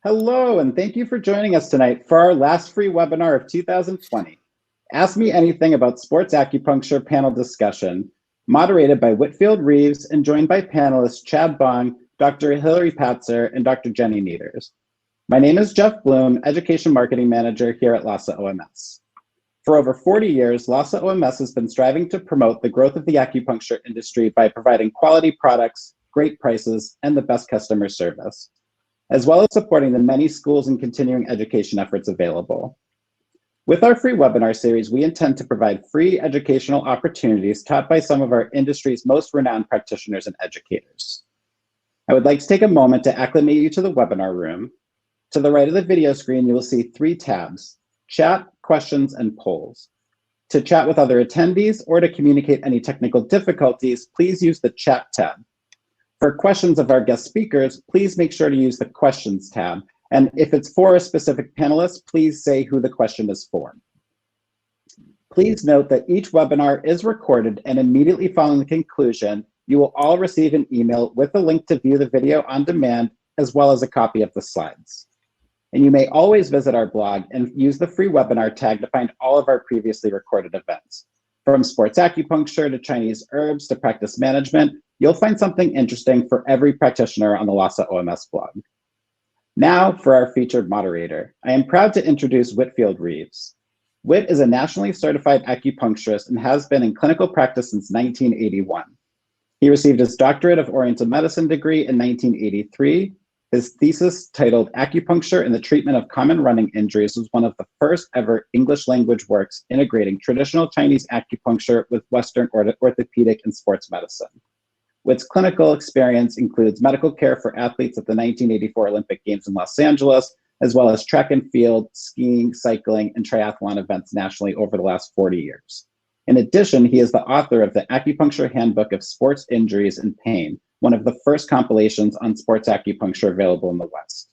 Hello, and thank you for joining us tonight for our last free webinar of 2020. Ask Me Anything About Sports Acupuncture panel discussion, moderated by Whitfield Reaves and joined by panelists Chad Bong, Dr. Hilary Patzer, and Dr. Jenny Nieters. My name is Jeff Bloom, Education Marketing Manager here at LASA OMS. For over 40 years, LASA OMS has been striving to promote the growth of the acupuncture industry by providing quality products, great prices, and the best customer service, as well as supporting the many schools and continuing education efforts available. With our free webinar series, we intend to provide free educational opportunities taught by some of our industry's most renowned practitioners and educators. I would like to take a moment to acclimate you to the webinar room. To the right of the video screen, you will see 3 tabs: chat, questions, and polls. To chat with other attendees or to communicate any technical difficulties, please use the chat tab. For questions of our guest speakers, please make sure to use the questions tab. And if it's for a specific panelist, please say who the question is for. Please note that each webinar is recorded, and immediately following the conclusion, you will all receive an email with a link to view the video on demand, as well as a copy of the slides. And you may always visit our blog and use the free webinar tag to find all of our previously recorded events. From sports acupuncture to Chinese herbs to practice management, you'll find something interesting for every practitioner on the LASA OMS blog. Now for our featured moderator. I am proud to introduce Whitfield Reaves. Whit is a nationally certified acupuncturist and has been in clinical practice since 1981. He received his doctorate of Oriental Medicine degree in 1983. His thesis, titled Acupuncture in the Treatment of Common Running Injuries, was one of the first ever English language works integrating traditional Chinese acupuncture with Western orthopedic and sports medicine. Whit's clinical experience includes medical care for athletes at the 1984 Olympic Games in Los Angeles, as well as track and field, skiing, cycling, and triathlon events nationally over the last 40 years. In addition, he is the author of the Acupuncture Handbook of Sports Injuries and Pain, one of the first compilations on sports acupuncture available in the West.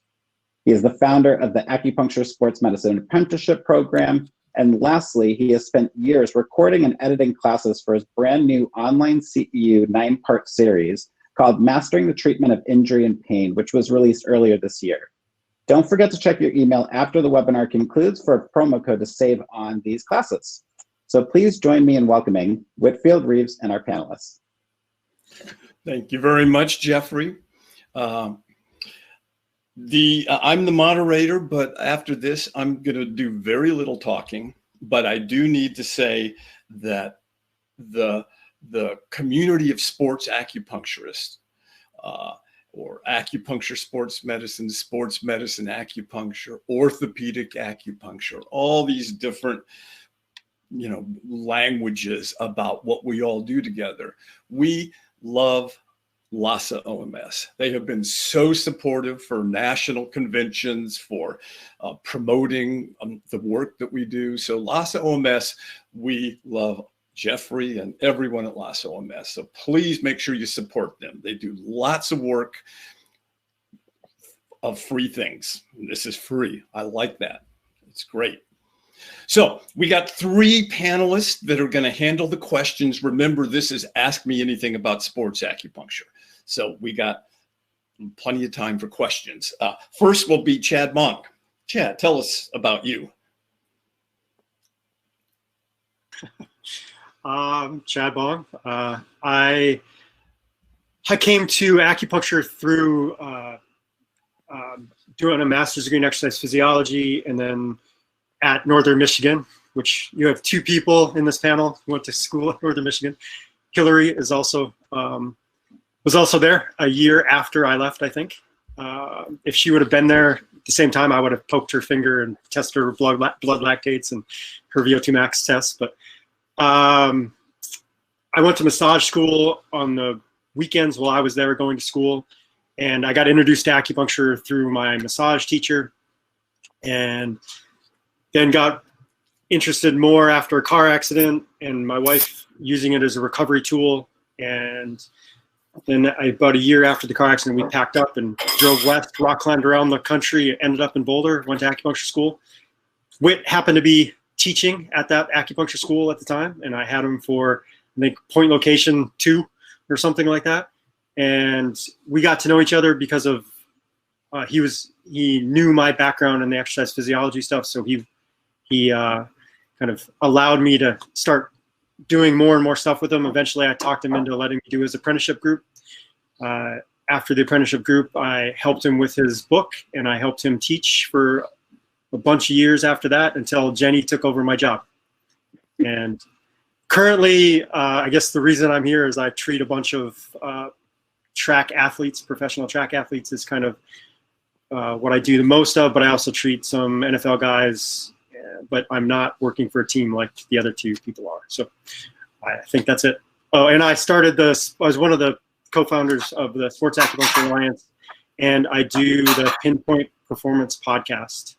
He is the founder of the Acupuncture Sports Medicine Apprenticeship Program. And lastly, he has spent years recording and editing classes for his brand new online CEU 9-part series called Mastering the Treatment of Injury and Pain, which was released earlier this year. Don't forget to check your email after the webinar concludes for a promo code to save on these classes. So please join me in welcoming Whitfield Reaves and our panelists. Thank you very much, Jeffrey. I'm the moderator, but after this, I'm going to do very little talking. But I do need to say that the community of sports acupuncturists, or acupuncture sports medicine acupuncture, orthopedic acupuncture, all these different languages about what we all do together. We love LASA OMS. They have been so supportive for national conventions, for promoting the work that we do. So LASA OMS, we love Jeffrey and everyone at LASA OMS. So please make sure you support them. They do lots of work of free things. This is free. I like that. It's great. So we got 3 panelists that are going to handle the questions. Remember, this is Ask Me Anything About Sports Acupuncture. So we got plenty of time for questions. First will be Chad Bong. Chad, tell us about you. Chad Bong. I came to acupuncture through doing a master's degree in exercise physiology, and then at Northern Michigan, which you have 2 people in this panel who went to school at Northern Michigan. Hilary is also was also there a year after I left, I think. If she would have been there at the same time, I would have poked her finger and tested her blood lactates and her VO2 max test. But I went to massage school on the weekends while I was there going to school, and I got introduced to acupuncture through my massage teacher, and then got interested more after a car accident and my wife using it as a recovery tool. And then about a year after the car accident, we packed up and drove west, rock climbed around the country, ended up in Boulder, went to acupuncture school. Whit happened to be teaching at that acupuncture school at the time, and I had him for, I think, point location 2 or something like that. And we got to know each other because of he knew my background in the exercise physiology stuff, so he kind of allowed me to start doing more and more stuff with him. Eventually, I talked him into letting me do his apprenticeship group. After the apprenticeship group, I helped him with his book, and I helped him teach for a bunch of years after that until Jenny took over my job. And currently, I guess the reason I'm here is I treat a bunch of track athletes, professional track athletes is kind of what I do the most of, but I also treat some NFL guys, but I'm not working for a team like the other two people are. So I think that's it. Oh, and I was one of the co-founders of the Sports Acupuncture Alliance, and I do the Pinpoint Performance podcast.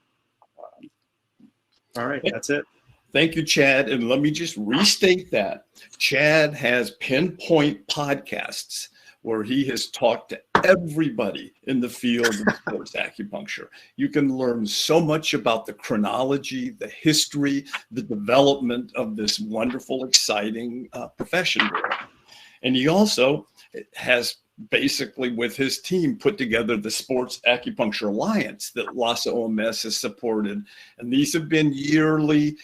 All right, that's it. Thank you, Chad. And let me just restate that. Chad has Pinpoint podcasts where he has talked to everybody in the field of sports acupuncture. You can learn so much about the chronology, the history, the development of this wonderful, exciting profession. And he also has basically, with his team, put together the Sports Acupuncture Alliance that LASA OMS has supported. And these have been yearly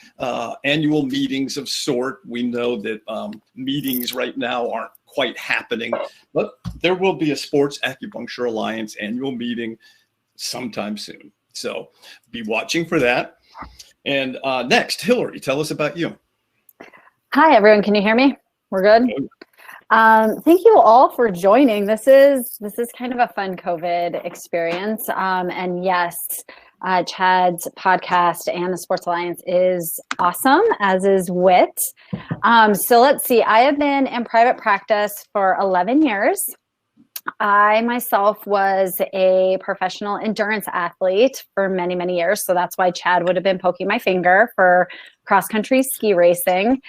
annual meetings of sort. We know that meetings right now aren't quite happening, but there will be a Sports Acupuncture Alliance annual meeting sometime soon. So be watching for that. And next, Hilary, tell us about you. Hi, everyone. Can you hear me? We're good? Thank you all for joining. This is kind of a fun COVID experience. And yes, Chad's podcast and the Sports Alliance is awesome, as is WIT. So let's see. I have been in private practice for 11 years. I myself was a professional endurance athlete for many, many years. So that's why Chad would have been poking my finger for cross-country ski racing.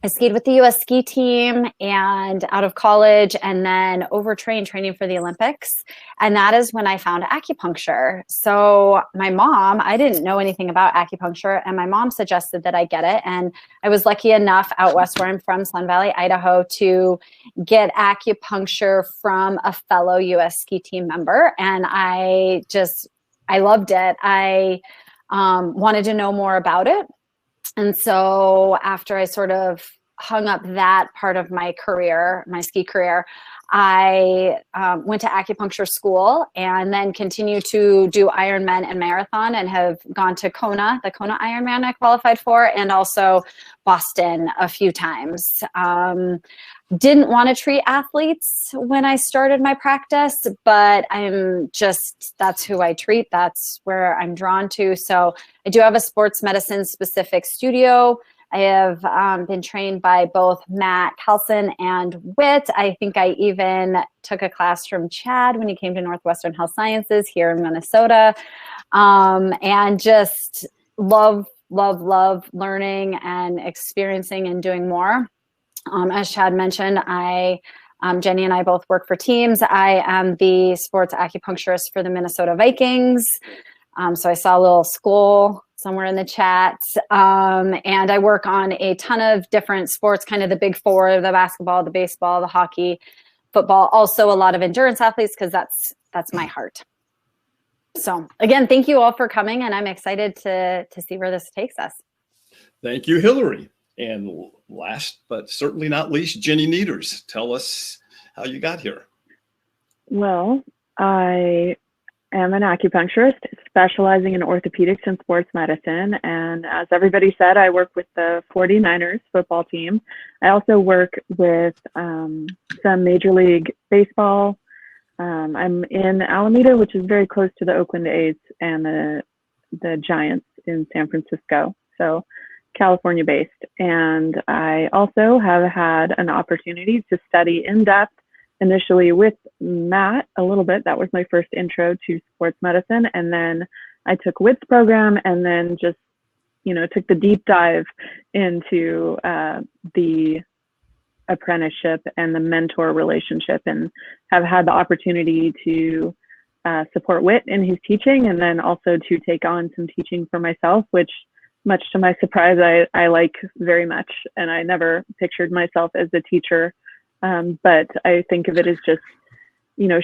I skied with the U.S. ski team and out of college, and then overtrained training for the Olympics. And that is when I found acupuncture. So my mom, I didn't know anything about acupuncture, and my mom suggested that I get it. And I was lucky enough out west where I'm from, Sun Valley, Idaho, to get acupuncture from a fellow U.S. ski team member. And I loved it. I wanted to know more about it. And so after I sort of hung up that part of my career, my ski career, I went to acupuncture school and then continued to do Ironman and marathon, and have gone to Kona, the Kona Ironman I qualified for, and also Boston a few times. Didn't want to treat athletes when I started my practice, but that's who I treat. That's where I'm drawn to. So I do have a sports medicine specific studio. I have been trained by both Matt Kelson and Whit. I think I even took a class from Chad when he came to Northwestern Health Sciences here in Minnesota. And just love learning and experiencing and doing more. As Chad mentioned, Jenny and I both work for teams. I am the sports acupuncturist for the Minnesota Vikings. So I saw a little skull somewhere in the chat. And I work on a ton of different sports, kind of the big four: the basketball, the baseball, the hockey, football, also a lot of endurance athletes, because that's my heart. So again, thank you all for coming, and I'm excited to see where this takes us. Thank you, Hilary. And last but certainly not least, Jenny Nieters. Tell us how you got here. Well, I am an acupuncturist specializing in orthopedics and sports medicine. And as everybody said, I work with the 49ers football team. I also work with some Major League Baseball. I'm in Alameda, which is very close to the Oakland A's and the Giants in San Francisco. So California based. And I also have had an opportunity to study in depth initially with Matt a little bit. That was my first intro to sports medicine. And then I took Whit's program, and then just, took the deep dive into the apprenticeship and the mentor relationship, and have had the opportunity to support Whit in his teaching, and then also to take on some teaching for myself, which, much to my surprise, I like very much. And I never pictured myself as a teacher. But I think of it as just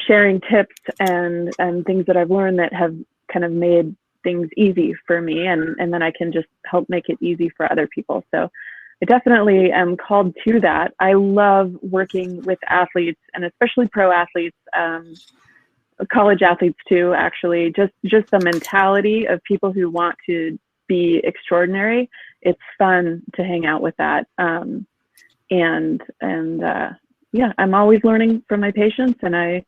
sharing tips and things that I've learned that have kind of made things easy for me, and then I can just help make it easy for other people. So I definitely am called to that. I love working with athletes, and especially pro athletes, college athletes too, actually. Just the mentality of people who want to be extraordinary. It's fun to hang out with that. Yeah, I'm always learning from my patients, and I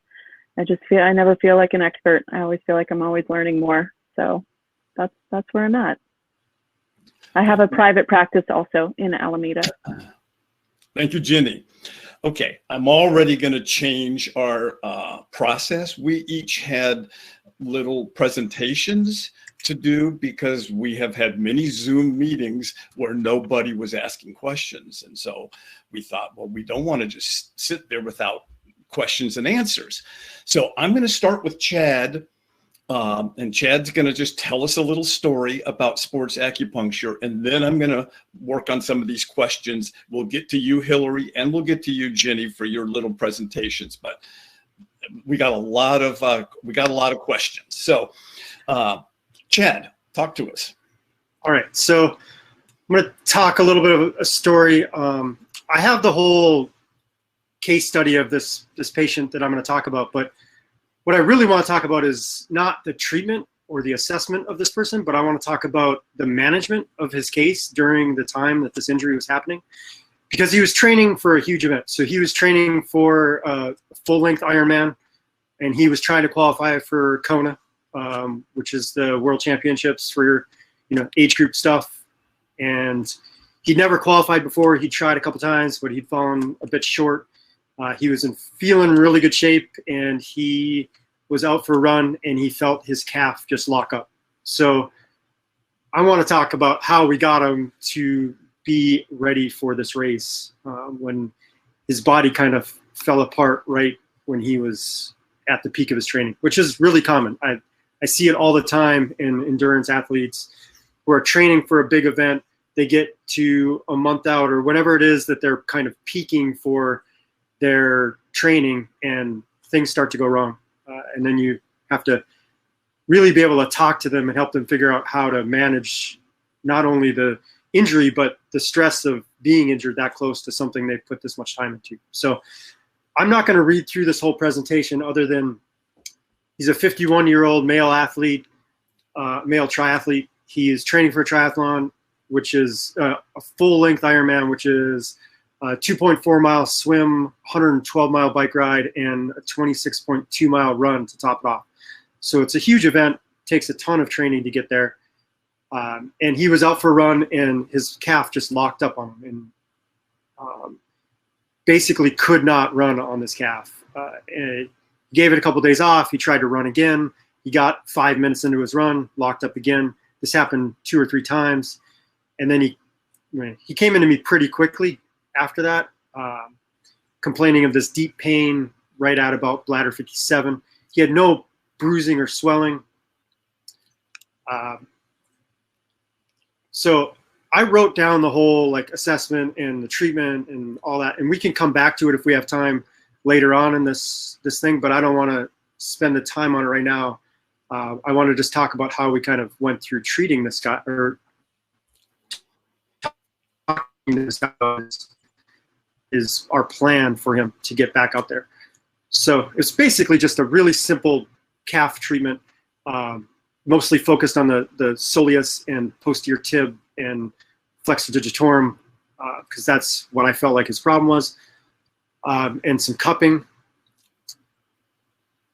never feel like an expert. I always feel like I'm always learning more. So that's where I'm at. I have a private practice also in Alameda. Thank you, Jenny. Okay, I'm already going to change our process. We each had little presentations to do because we have had many Zoom meetings where nobody was asking questions. And so we thought, well, we don't want to just sit there without questions and answers. So I'm going to start with Chad. And Chad's going to just tell us a little story about sports acupuncture, and then I'm going to work on some of these questions. We'll get to you, Hilary, and we'll get to you, Jenny, for your little presentations. But we got a lot of questions. So, Chad, talk to us. All right, so I'm going to talk a little bit of a story. I have the whole case study of this patient that I'm going to talk about, but what I really want to talk about is not the treatment or the assessment of this person, but I want to talk about the management of his case during the time that this injury was happening, because he was training for a huge event. So he was training for a full-length Ironman, and he was trying to qualify for Kona, which is the World Championships for age group stuff. And he'd never qualified before. He'd tried a couple times, but he'd fallen a bit short. He was feeling really good shape, and he was out for a run, and he felt his calf just lock up. So I want to talk about how we got him to be ready for this race when his body kind of fell apart right when he was at the peak of his training, which is really common. I see it all the time in endurance athletes who are training for a big event. They get to a month out or whatever it is that they're kind of peaking for their training, and things start to go wrong. And then you have to really be able to talk to them and help them figure out how to manage not only the injury, but the stress of being injured that close to something they've put this much time into. So I'm not going to read through this whole presentation other than he's a 51-year-old male athlete, male triathlete. He is training for a triathlon, which is a full-length Ironman, which is a 2.4-mile swim, 112-mile bike ride, and a 26.2-mile run to top it off. So it's a huge event, takes a ton of training to get there. And he was out for a run, and his calf just locked up on him, and basically could not run on this calf. And he gave it a couple of days off. He tried to run again. He got 5 minutes into his run, locked up again. This happened 2 or 3 times. And then he came into me pretty quickly after that, complaining of this deep pain right at about bladder 57. He had no bruising or swelling. So I wrote down the whole assessment and the treatment and all that, and we can come back to it if we have time later on in this thing, but I don't want to spend the time on it right now. I want to just talk about how we kind of went through treating this guy, or talking this guy is our plan for him to get back out there. So it's basically just a really simple calf treatment, mostly focused on the soleus and posterior tib and flexor digitorum, because that's what I felt like his problem was, and some cupping.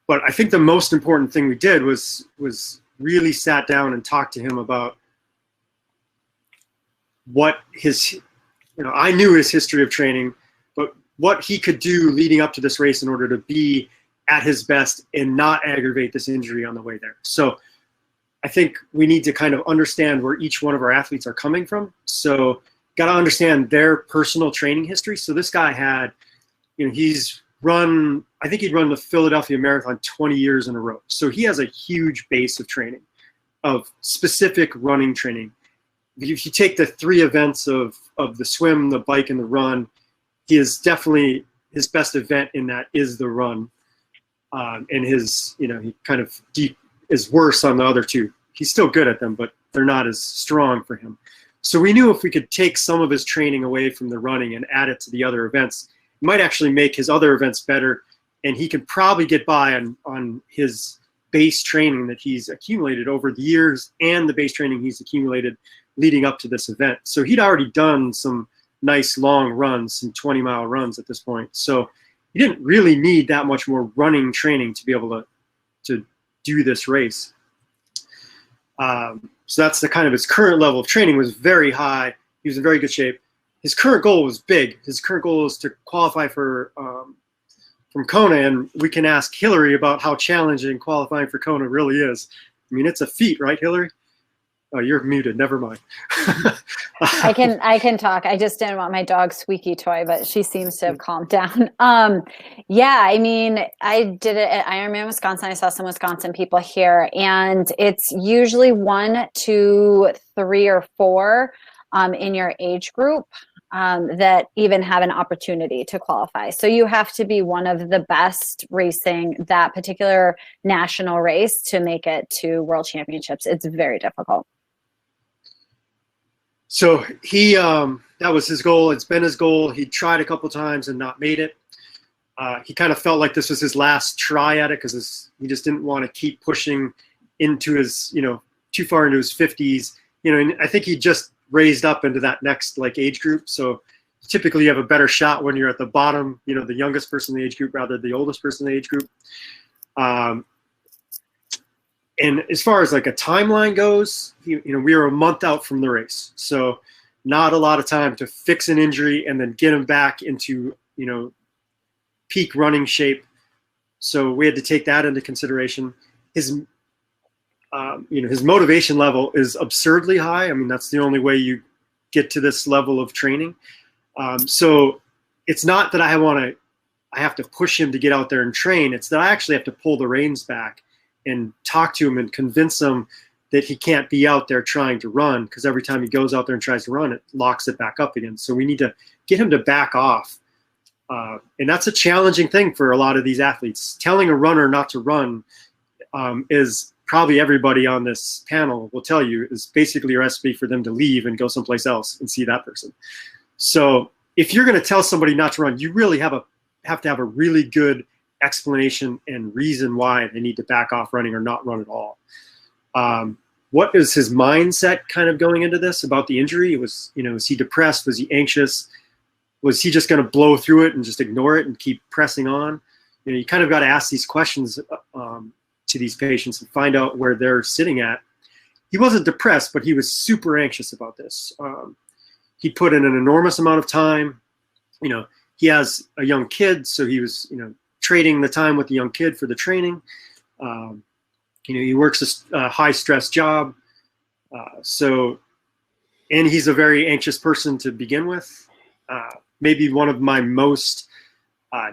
But I think the most important thing we did was really sat down and talked to him about what his, I knew his history of training, but what he could do leading up to this race in order to be at his best and not aggravate this injury on the way there. So I think we need to kind of understand where each one of our athletes are coming from. So got to understand their personal training history. So this guy had, he's run, I think he'd run the Philadelphia Marathon 20 years in a row. So he has a huge base of training, of specific running training. If you take the 3 events of the swim, the bike, and the run, he is definitely, his best event in that is the run. and his, he kind of is worse on the other two. He's still good at them, but they're not as strong for him. So we knew if we could take some of his training away from the running and add it to the other events, it might actually make his other events better, and he could probably get by on his base training that he's accumulated over the years and the base training he's accumulated leading up to this event. So he'd already done some nice long runs, some 20-mile runs at this point. So he didn't really need that much more running training to be able to do this race. So that's the kind of his current level of training was very high. He was in very good shape. His current goal was big. His current goal is to qualify for from Kona, and we can ask Hilary about how challenging qualifying for Kona really is. I mean, it's a feat, right, Hilary? Oh, you're muted. Never mind. I can talk. I just didn't want my dog's squeaky toy, but she seems to have calmed down. Yeah, I mean, I did it at Ironman Wisconsin. I saw some Wisconsin people here, and it's usually 1, 2, 3, or 4 in your age group that even have an opportunity to qualify. So you have to be one of the best racing that particular national race to make it to World Championships. It's very difficult. So he, that was his goal. It's been his goal. He tried a couple times and not made it. He kind of felt like this was his last try at it because he just didn't want to keep pushing into his, too far into his 50s. And I think he just raised up into that next age group. So typically you have a better shot when you're at the bottom, the youngest person in the age group rather than the oldest person in the age group. And as far as a timeline goes, we were a month out from the race. So not a lot of time to fix an injury and then get him back into, peak running shape. So we had to take that into consideration. His motivation level is absurdly high. I mean, that's the only way you get to this level of training. So it's not that I have to push him to get out there and train. It's that I actually have to pull the reins back and talk to him and convince him that he can't be out there trying to run, because every time he goes out there and tries to run, it locks it back up again. So we need to get him to back off. And that's a challenging thing for a lot of these athletes. Telling a runner not to run is probably everybody on this panel will tell you is basically a recipe for them to leave and go someplace else and see that person. So if you're going to tell somebody not to run, you really have to have a really good explanation and reason why they need to back off running or not run at all. What is his mindset kind of going into this about the injury? Was he depressed? Was he anxious? Was he just going to blow through it and just ignore it and keep pressing on? You kind of got to ask these questions to these patients and find out where they're sitting at. He wasn't depressed, but he was super anxious about this. He put in an enormous amount of time. He has a young kid, so he was, trading the time with the young kid for the training. He works a high stress job. And he's a very anxious person to begin with. Maybe one of my most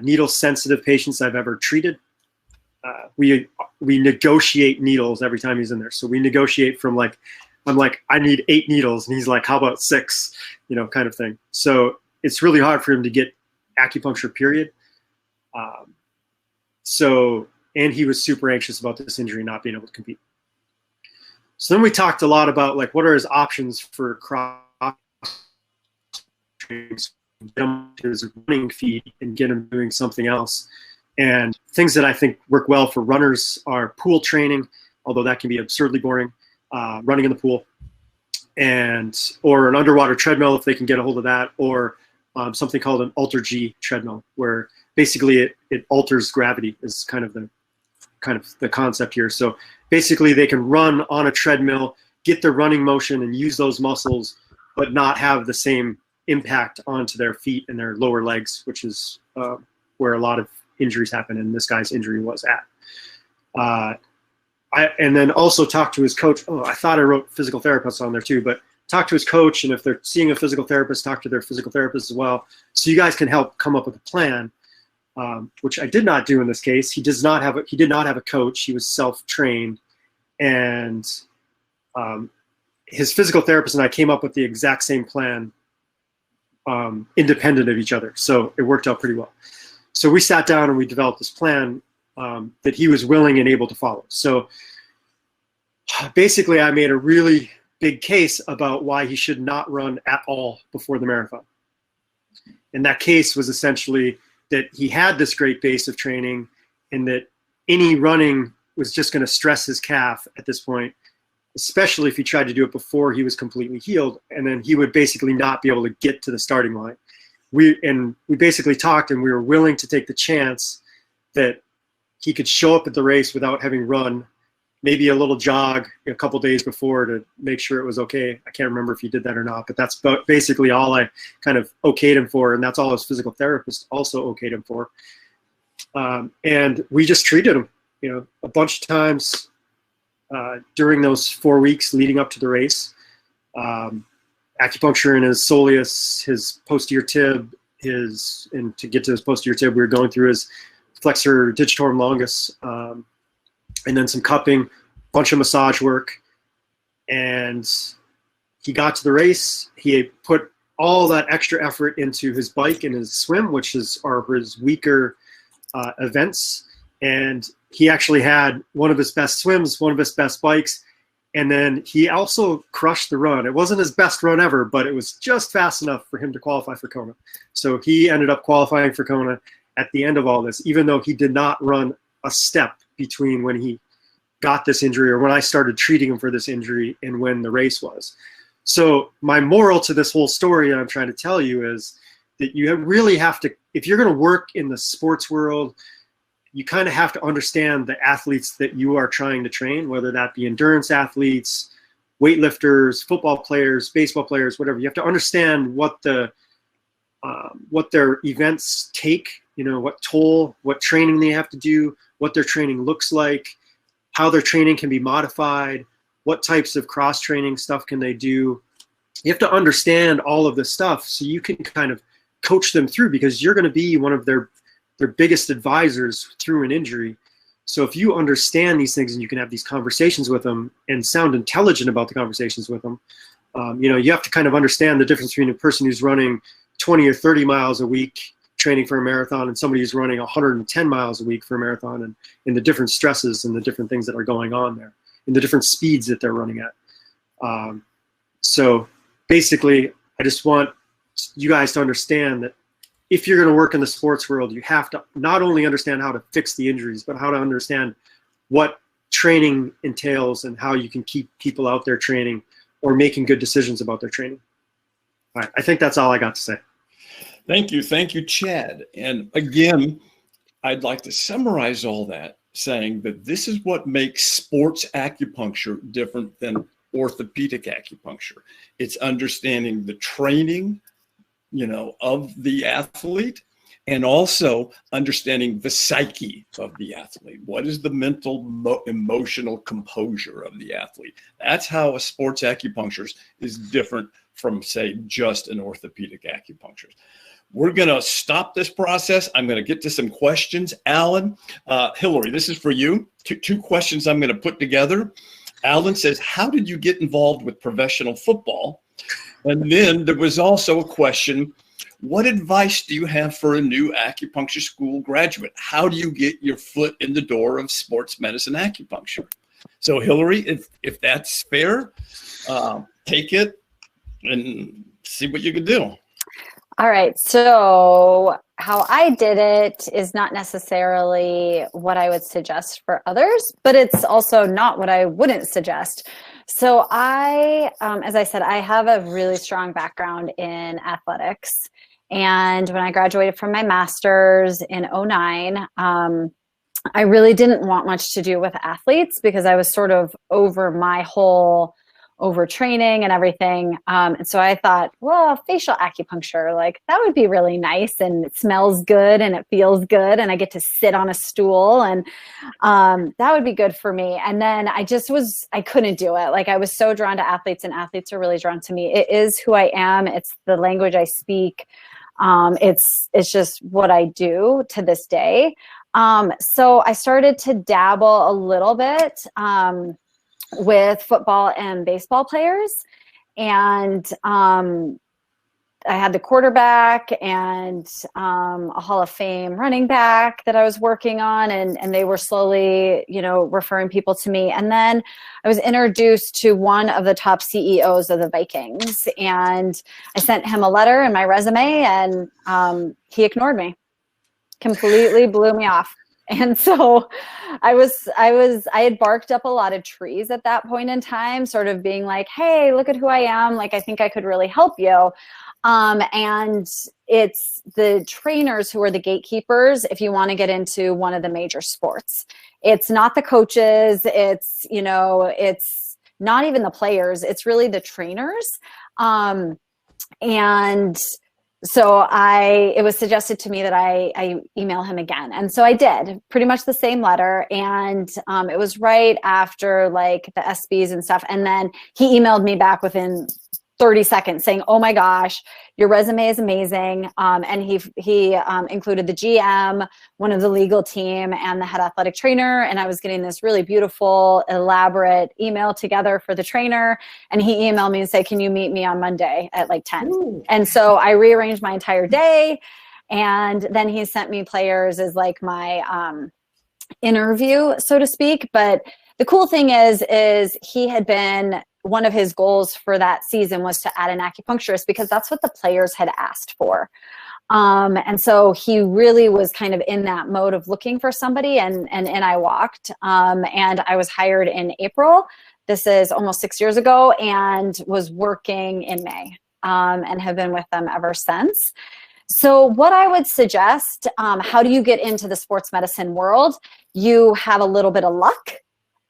needle sensitive patients I've ever treated. We negotiate needles every time he's in there. So we negotiate from I'm like, I need 8 needles. And he's like, how about 6, kind of thing. So it's really hard for him to get acupuncture, period. And he was super anxious about this injury, not being able to compete. So then we talked a lot about what are his options for cross training, get him to his running feet and get him doing something else. And things that I think work well for runners are pool training, although that can be absurdly boring, running in the pool, or an underwater treadmill if they can get a hold of that, or something called an Alter G treadmill, where basically it alters gravity is kind of the concept here. So basically they can run on a treadmill, get their running motion and use those muscles, but not have the same impact onto their feet and their lower legs, which is where a lot of injuries happen, and this guy's injury was at. And then also talk to his coach. Oh, I thought I wrote physical therapist on there too, but talk to his coach, and if they're seeing a physical therapist, talk to their physical therapist as well, so you guys can help come up with a plan, which I did not do in this case. He did not have a coach. He was self-trained, and his physical therapist and I came up with the exact same plan, independent of each other. So it worked out pretty well. So we sat down and we developed this plan that he was willing and able to follow. So basically, I made a really big case about why he should not run at all before the marathon. And that case was essentially that he had this great base of training, and that any running was just going to stress his calf at this point, especially if he tried to do it before he was completely healed, and then he would basically not be able to get to the starting line. We basically talked, and we were willing to take the chance that he could show up at the race without having run, maybe a little jog a couple days before to make sure it was okay. I can't remember if he did that or not, but that's basically all I kind of okayed him for, and that's all his physical therapist also okayed him for. And we just treated him, a bunch of times during those 4 weeks leading up to the race. Acupuncture in his soleus, his posterior tib, and to get to his posterior tib, we were going through his flexor digitorum longus, and then some cupping, bunch of massage work. And he got to the race. He put all that extra effort into his bike and his swim, which are his weaker events. And he actually had one of his best swims, one of his best bikes. And then he also crushed the run. It wasn't his best run ever, but it was just fast enough for him to qualify for Kona. So he ended up qualifying for Kona at the end of all this, even though he did not run a step between when he got this injury, or when I started treating him for this injury, and when the race was. So my moral to this whole story that I'm trying to tell you is that you really have to, if you're going to work in the sports world, you kind of have to understand the athletes that you are trying to train, whether that be endurance athletes, weightlifters, football players, baseball players, whatever. You have to understand what their events take, what toll, what training they have to do, what their training looks like, how their training can be modified, what types of cross-training stuff can they do. You have to understand all of this stuff so you can kind of coach them through, because you're going to be one of their biggest advisors through an injury. So if you understand these things and you can have these conversations with them and sound intelligent about the conversations with them, you have to kind of understand the difference between a person who's running 20 or 30 miles a week training for a marathon and somebody who's running 110 miles a week for a marathon, and the different stresses and the different things that are going on there and the different speeds that they're running at. So basically, I just want you guys to understand that if you're going to work in the sports world, you have to not only understand how to fix the injuries, but how to understand what training entails and how you can keep people out there training or making good decisions about their training. All right, I think that's all I got to say. Thank you, Chad. And again, I'd like to summarize all that, saying that this is what makes sports acupuncture different than orthopedic acupuncture. It's understanding the training, of the athlete, and also understanding the psyche of the athlete. What is the mental, emotional composure of the athlete? That's how a sports acupuncturist is different from, say, just an orthopedic acupuncturist. We're going to stop this process. I'm going to get to some questions. Alan, Hilary, this is for you. Two questions I'm going to put together. Alan says, how did you get involved with professional football? And then there was also a question, what advice do you have for a new acupuncture school graduate? How do you get your foot in the door of sports medicine acupuncture? So Hilary, if that's fair, take it and see what you can do. All right. So how I did it is not necessarily what I would suggest for others, but it's also not what I wouldn't suggest. So as I said, I have a really strong background in athletics. And when I graduated from my master's in 2009, I really didn't want much to do with athletes because I was sort of over my whole overtraining and everything. And so I thought, well, facial acupuncture, like that would be really nice, and it smells good and it feels good, and I get to sit on a stool, and that would be good for me. And then I couldn't do it. Like I was so drawn to athletes, and athletes are really drawn to me. It is who I am. It's the language I speak. It's just what I do to this day. So I started to dabble a little bit, with football and baseball players. And had the quarterback and a Hall of Fame running back that I was working on, and they were slowly, referring people to me. And then I was introduced to one of the top CEOs of the Vikings, and I sent him a letter and my resume, and he ignored me, completely blew me off. And so I had barked up a lot of trees at that point in time, sort of being like, hey, look at who I am. Like, I think I could really help you. And it's the trainers who are the gatekeepers if you want to get into one of the major sports. It's not the coaches. It's not even the players. It's really the trainers. And so it was suggested to me that I email him again. And so I did, pretty much the same letter. And it was right after like the SBs and stuff. And then he emailed me back within 30 seconds saying, oh my gosh, your resume is amazing. And he included the GM, one of the legal team, and the head athletic trainer. And I was getting this really beautiful, elaborate email together for the trainer. And he emailed me and said, can you meet me on Monday at like 10? Ooh. And so I rearranged my entire day. And then he sent me players as like my interview, so to speak. But the cool thing is he had been, one of his goals for that season was to add an acupuncturist because that's what the players had asked for. And so he really was kind of in that mode of looking for somebody, and I walked. And I was hired in April. This is almost 6 years ago, and was working in May, and have been with them ever since. So what I would suggest, how do you get into the sports medicine world? You have a little bit of luck,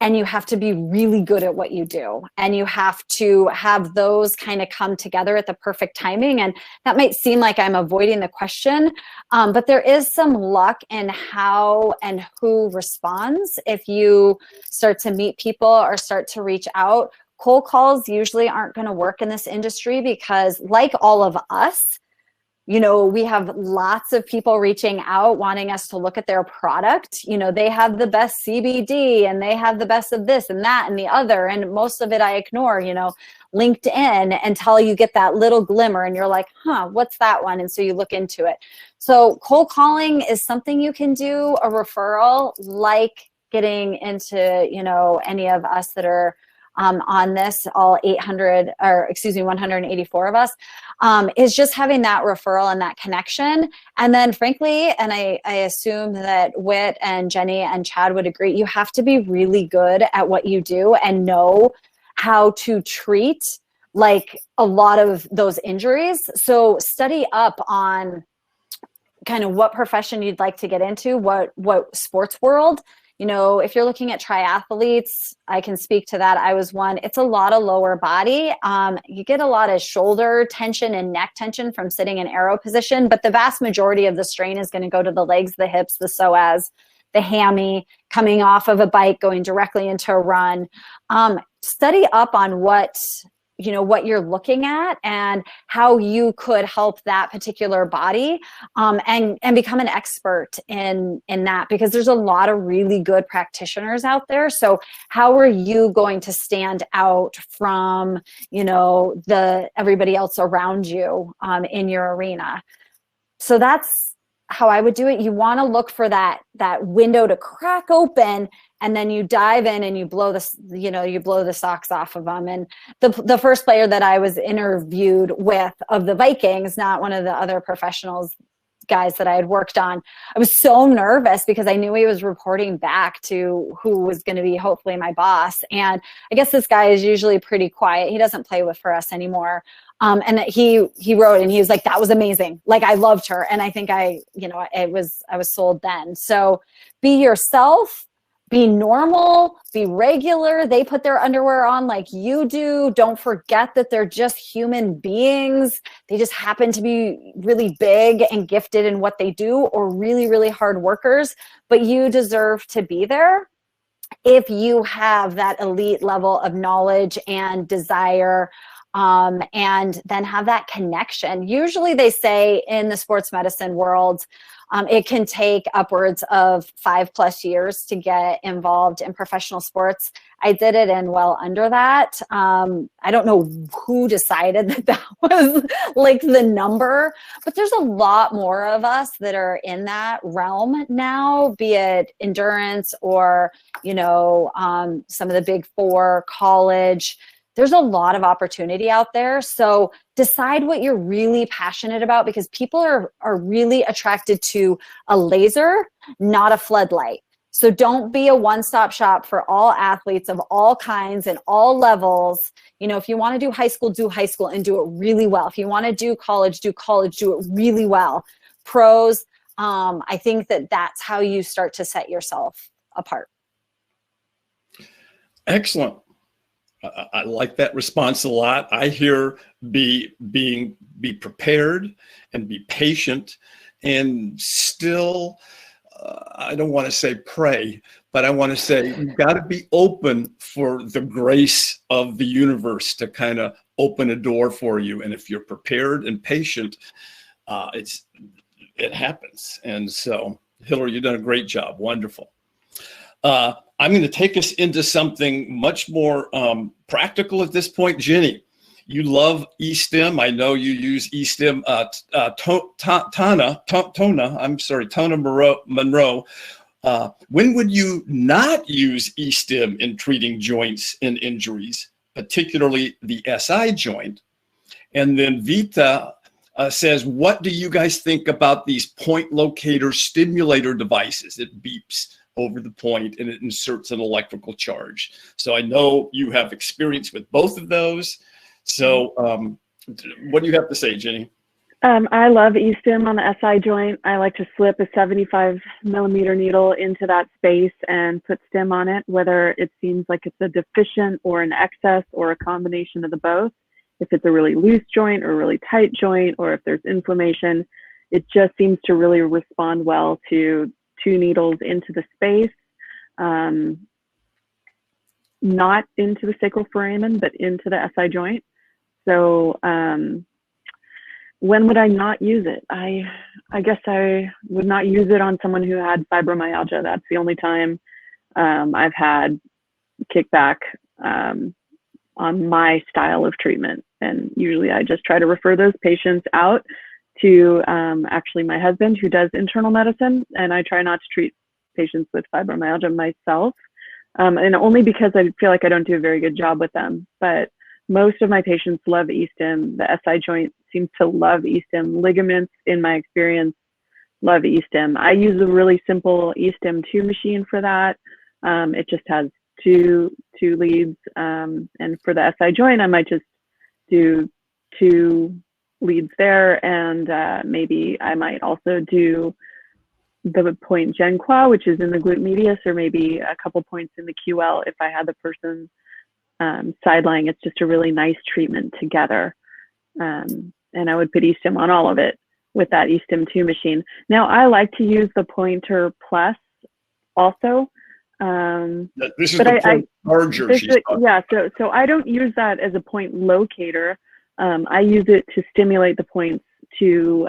and you have to be really good at what you do. And you have to have those kind of come together at the perfect timing. And that might seem like I'm avoiding the question, but there is some luck in how and who responds. If you start to meet people or start to reach out, cold calls usually aren't going to work in this industry because, like all of us, we have lots of people reaching out wanting us to look at their product. They have the best CBD and they have the best of this and that and the other. And most of it I ignore, LinkedIn, until you get that little glimmer and you're like, what's that one? And so you look into it. So cold calling is something you can do, a referral, like getting into, any of us that are on this, all 184 of us, is just having that referral and that connection. And then frankly, and I assume that Whit and Jenny and Chad would agree, you have to be really good at what you do and know how to treat like a lot of those injuries. So study up on kind of what profession you'd like to get into, what sports world. If you're looking at triathletes, I can speak to that. I was one. It's a lot of lower body. You get a lot of shoulder tension and neck tension from sitting in arrow position, but the vast majority of the strain is going to go to the legs, the hips, the psoas, the hammy, coming off of a bike, going directly into a run. Study up on what you're looking at and how you could help that particular body, and become an expert in that, because there's a lot of really good practitioners out there. So how are you going to stand out from, everybody else around you, in your arena? So that's how I would do it. You want to look for that window to crack open, and then you dive in and you blow the socks off of them. And the first player that I was interviewed with of the Vikings, not one of the other professionals guys that I had worked on, I was so nervous because I knew he was reporting back to who was going to be hopefully my boss. And I guess this guy is usually pretty quiet. He doesn't play for us anymore. And he wrote, and he was like, that was amazing. Like, I loved her. And I think I was sold then. So be yourself, be normal, be regular. They put their underwear on like you do. Don't forget that they're just human beings. They just happen to be really big and gifted in what they do, or really, really hard workers, but you deserve to be there if you have that elite level of knowledge and desire, and then have that connection. Usually they say in the sports medicine world, It can take upwards of 5+ years to get involved in professional sports. I did it in well under that. I don't know who decided that that was like the number, but there's a lot more of us that are in that realm now, be it endurance or, some of the big four, college. There's a lot of opportunity out there. So decide what you're really passionate about, because people are really attracted to a laser, not a floodlight. So don't be a one-stop shop for all athletes of all kinds and all levels. If you want to do high school and do it really well. If you want to do college, do it really well. Pros, I think that's how you start to set yourself apart. Excellent. I like that response a lot. I hear be prepared and be patient, and still, I don't want to say pray, but I want to say you've got to be open for the grace of the universe to kind of open a door for you. And if you're prepared and patient, it happens. And so, Hilary, you've done a great job. Wonderful. I'm going to take us into something much more practical at this point. Jenny, you love e-stim. I know you use e-stim. Tona Monroe. When would you not use e-stim in treating joints and injuries, particularly the SI joint? And then Vita says, what do you guys think about these point locator stimulator devices? It beeps over the point and it inserts an electrical charge. So I know you have experience with both of those. So what do you have to say, Jenny? I love e-stim on the SI joint. I like to slip a 75 millimeter needle into that space and put stim on it, whether it seems like it's a deficient or an excess or a combination of the both. If it's a really loose joint or a really tight joint, or if there's inflammation, it just seems to really respond well to 2 needles into the space, not into the sacral foramen, but into the SI joint. So when would I not use it? I guess I would not use it on someone who had fibromyalgia. That's the only time I've had kickback on my style of treatment. And usually I just try to refer those patients out to actually my husband, who does internal medicine, and I try not to treat patients with fibromyalgia myself, and only because I feel like I don't do a very good job with them. But most of my patients love e-stim. The SI joint seems to love e-stim. Ligaments, in my experience, love e-stim. I use a really simple e-stim 2 machine for that. It just has two leads, and for the SI joint, I might just do 2 leads there, and maybe I might also do the point Gen Qua, which is in the glute medius, or maybe a couple points in the QL if I had the person side lying. It's just a really nice treatment together, and I would put e-stim on all of it with that e-stim 2 machine. Now I like to use the Pointer Plus also. This is the point charger. Yeah, so I don't use that as a point locator. I use it to stimulate the points to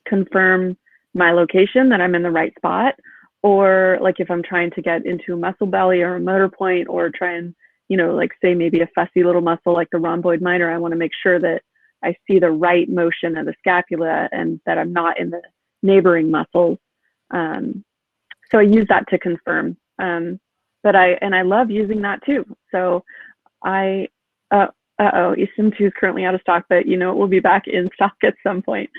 confirm my location, that I'm in the right spot, or like if I'm trying to get into a muscle belly or a motor point, or try and, like say maybe a fussy little muscle like the rhomboid minor, I want to make sure that I see the right motion of the scapula and that I'm not in the neighboring muscles. So I use that to confirm. But I love using that too. So e-stim 2 is currently out of stock, but it will be back in stock at some point.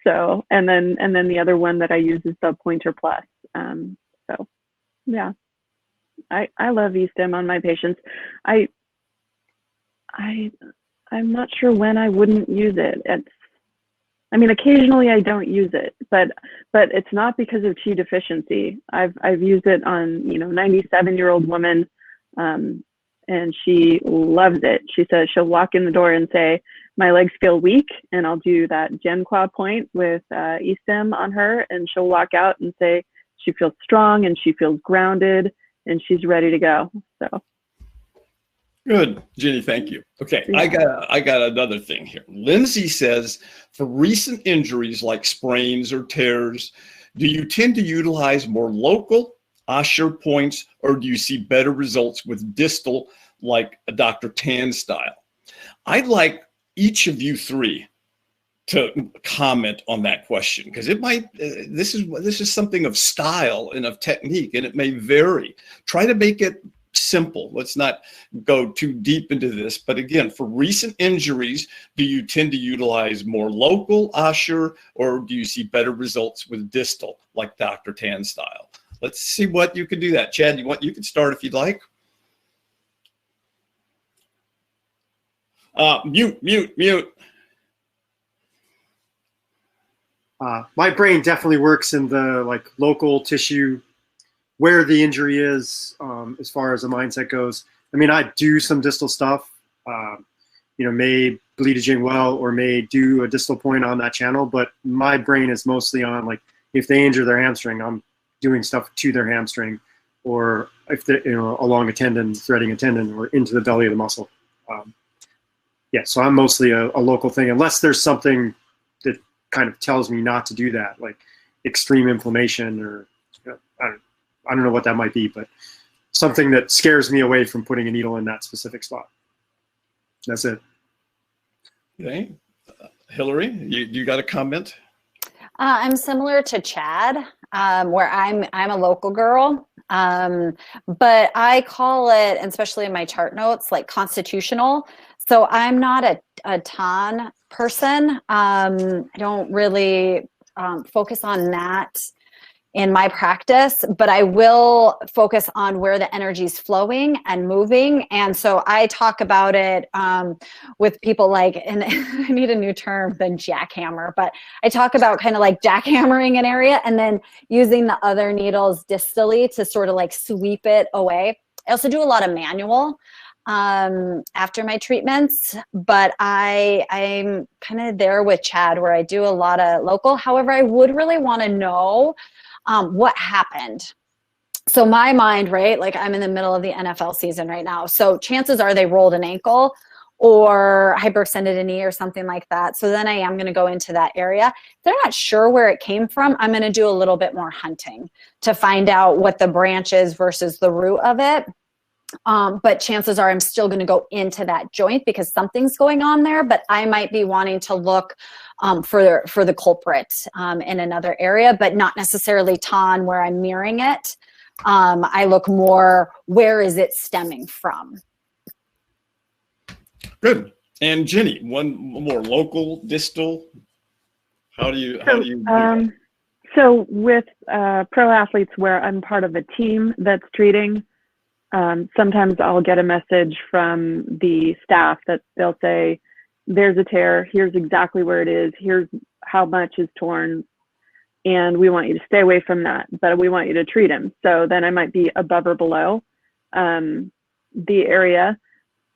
So, and then the other one that I use is the Pointer Plus. So yeah, I love e-stim on my patients. I'm not sure when I wouldn't use it. Occasionally I don't use it, but it's not because of Qi deficiency. I've used it on 97-year-old woman, and she loves it. She says she'll walk in the door and say, my legs feel weak, and I'll do that Gen Qua point with e-stim on her, and she'll walk out and say she feels strong and she feels grounded and she's ready to go. So Good, Jenny, thank you. Okay, Yeah. I got another thing here. Lindsay says, for recent injuries like sprains or tears, do you tend to utilize more local Osher points, or do you see better results with distal, like a Dr. Tan style? I'd like each of you three to comment on that question, because it might, this is something of style and of technique, and it may vary. Try to make it simple. Let's not go too deep into this. But again, for recent injuries, do you tend to utilize more local Osher, or do you see better results with distal, like Dr. Tan style? Let's see what you can do that. Chad, you can start if you'd like. Mute. My brain definitely works in the like local tissue where the injury is, as far as the mindset goes. I mean, I do some distal stuff, may bleed a jing well or may do a distal point on that channel, but my brain is mostly on like, if they injure their hamstring, I'm doing stuff to their hamstring, or if they're, along a tendon, threading a tendon or into the belly of the muscle. So I'm mostly a local thing, unless there's something that kind of tells me not to do that, like extreme inflammation or I don't know what that might be, but something that scares me away from putting a needle in that specific spot. That's it. Okay. Hilary, you got a comment? I'm similar to Chad, where I'm a local girl, but I call it, especially in my chart notes, like constitutional. So I'm not a Tan person. I don't really focus on that in my practice, but I will focus on where the energy is flowing and moving. And so I talk about it with people like, and I need a new term than jackhammer, but I talk about kind of like jackhammering an area and then using the other needles distally to sort of like sweep it away. I also do a lot of manual after my treatments, but I'm kind of there with Chad where I do a lot of local. However, I would really want to know what happened. So my mind, right, like I'm in the middle of the NFL season right now. So chances are they rolled an ankle or hyperextended a knee or something like that. So then I am going to go into that area. If they're not sure where it came from, I'm going to do a little bit more hunting to find out what the branch is versus the root of it. But chances are I'm still going to go into that joint because something's going on there, but I might be wanting to look for the culprit in another area, but not necessarily Tan where I'm mirroring it. I look more, where is it stemming from? Good. And Jenny, one more local, distal. How do you do that? So with pro athletes where I'm part of a team that's treating, sometimes I'll get a message from the staff that they'll say, there's a tear, here's exactly where it is, here's how much is torn, and we want you to stay away from that, but we want you to treat him. So then I might be above or below the area,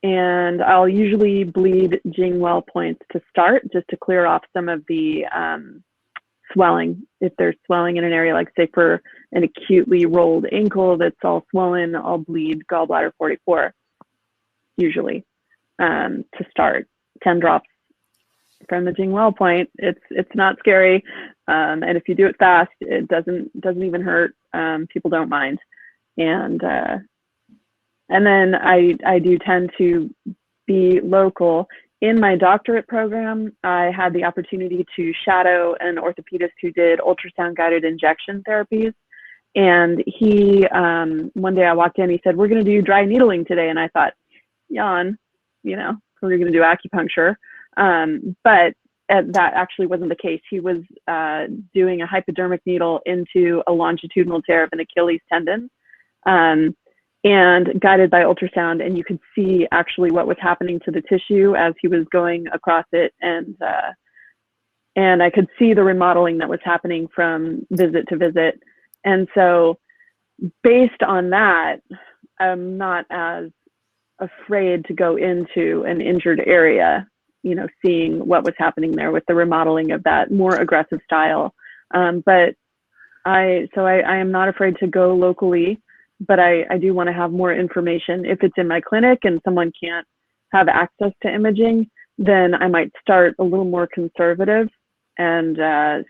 and I'll usually bleed jing well points to start, just to clear off some of the swelling. If there's swelling in an area, like say for an acutely rolled ankle that's all swollen, I'll bleed gallbladder 44 usually to start. 10 drops from the jing well point. It's not scary, and if you do it fast, it doesn't even hurt. People don't mind, and then I do tend to be local. In my doctorate program, I had the opportunity to shadow an orthopedist who did ultrasound guided injection therapies. And he, one day I walked in, he said, we're going to do dry needling today. And I thought, yawn, we're going to do acupuncture. But that actually wasn't the case. He was doing a hypodermic needle into a longitudinal tear of an Achilles tendon. And guided by ultrasound, and you could see actually what was happening to the tissue as he was going across it, and I could see the remodeling that was happening from visit to visit. And so based on that, I'm not as afraid to go into an injured area, seeing what was happening there with the remodeling of that more aggressive style. But I am not afraid to go locally but I do want to have more information. If it's in my clinic and someone can't have access to imaging, then I might start a little more conservative and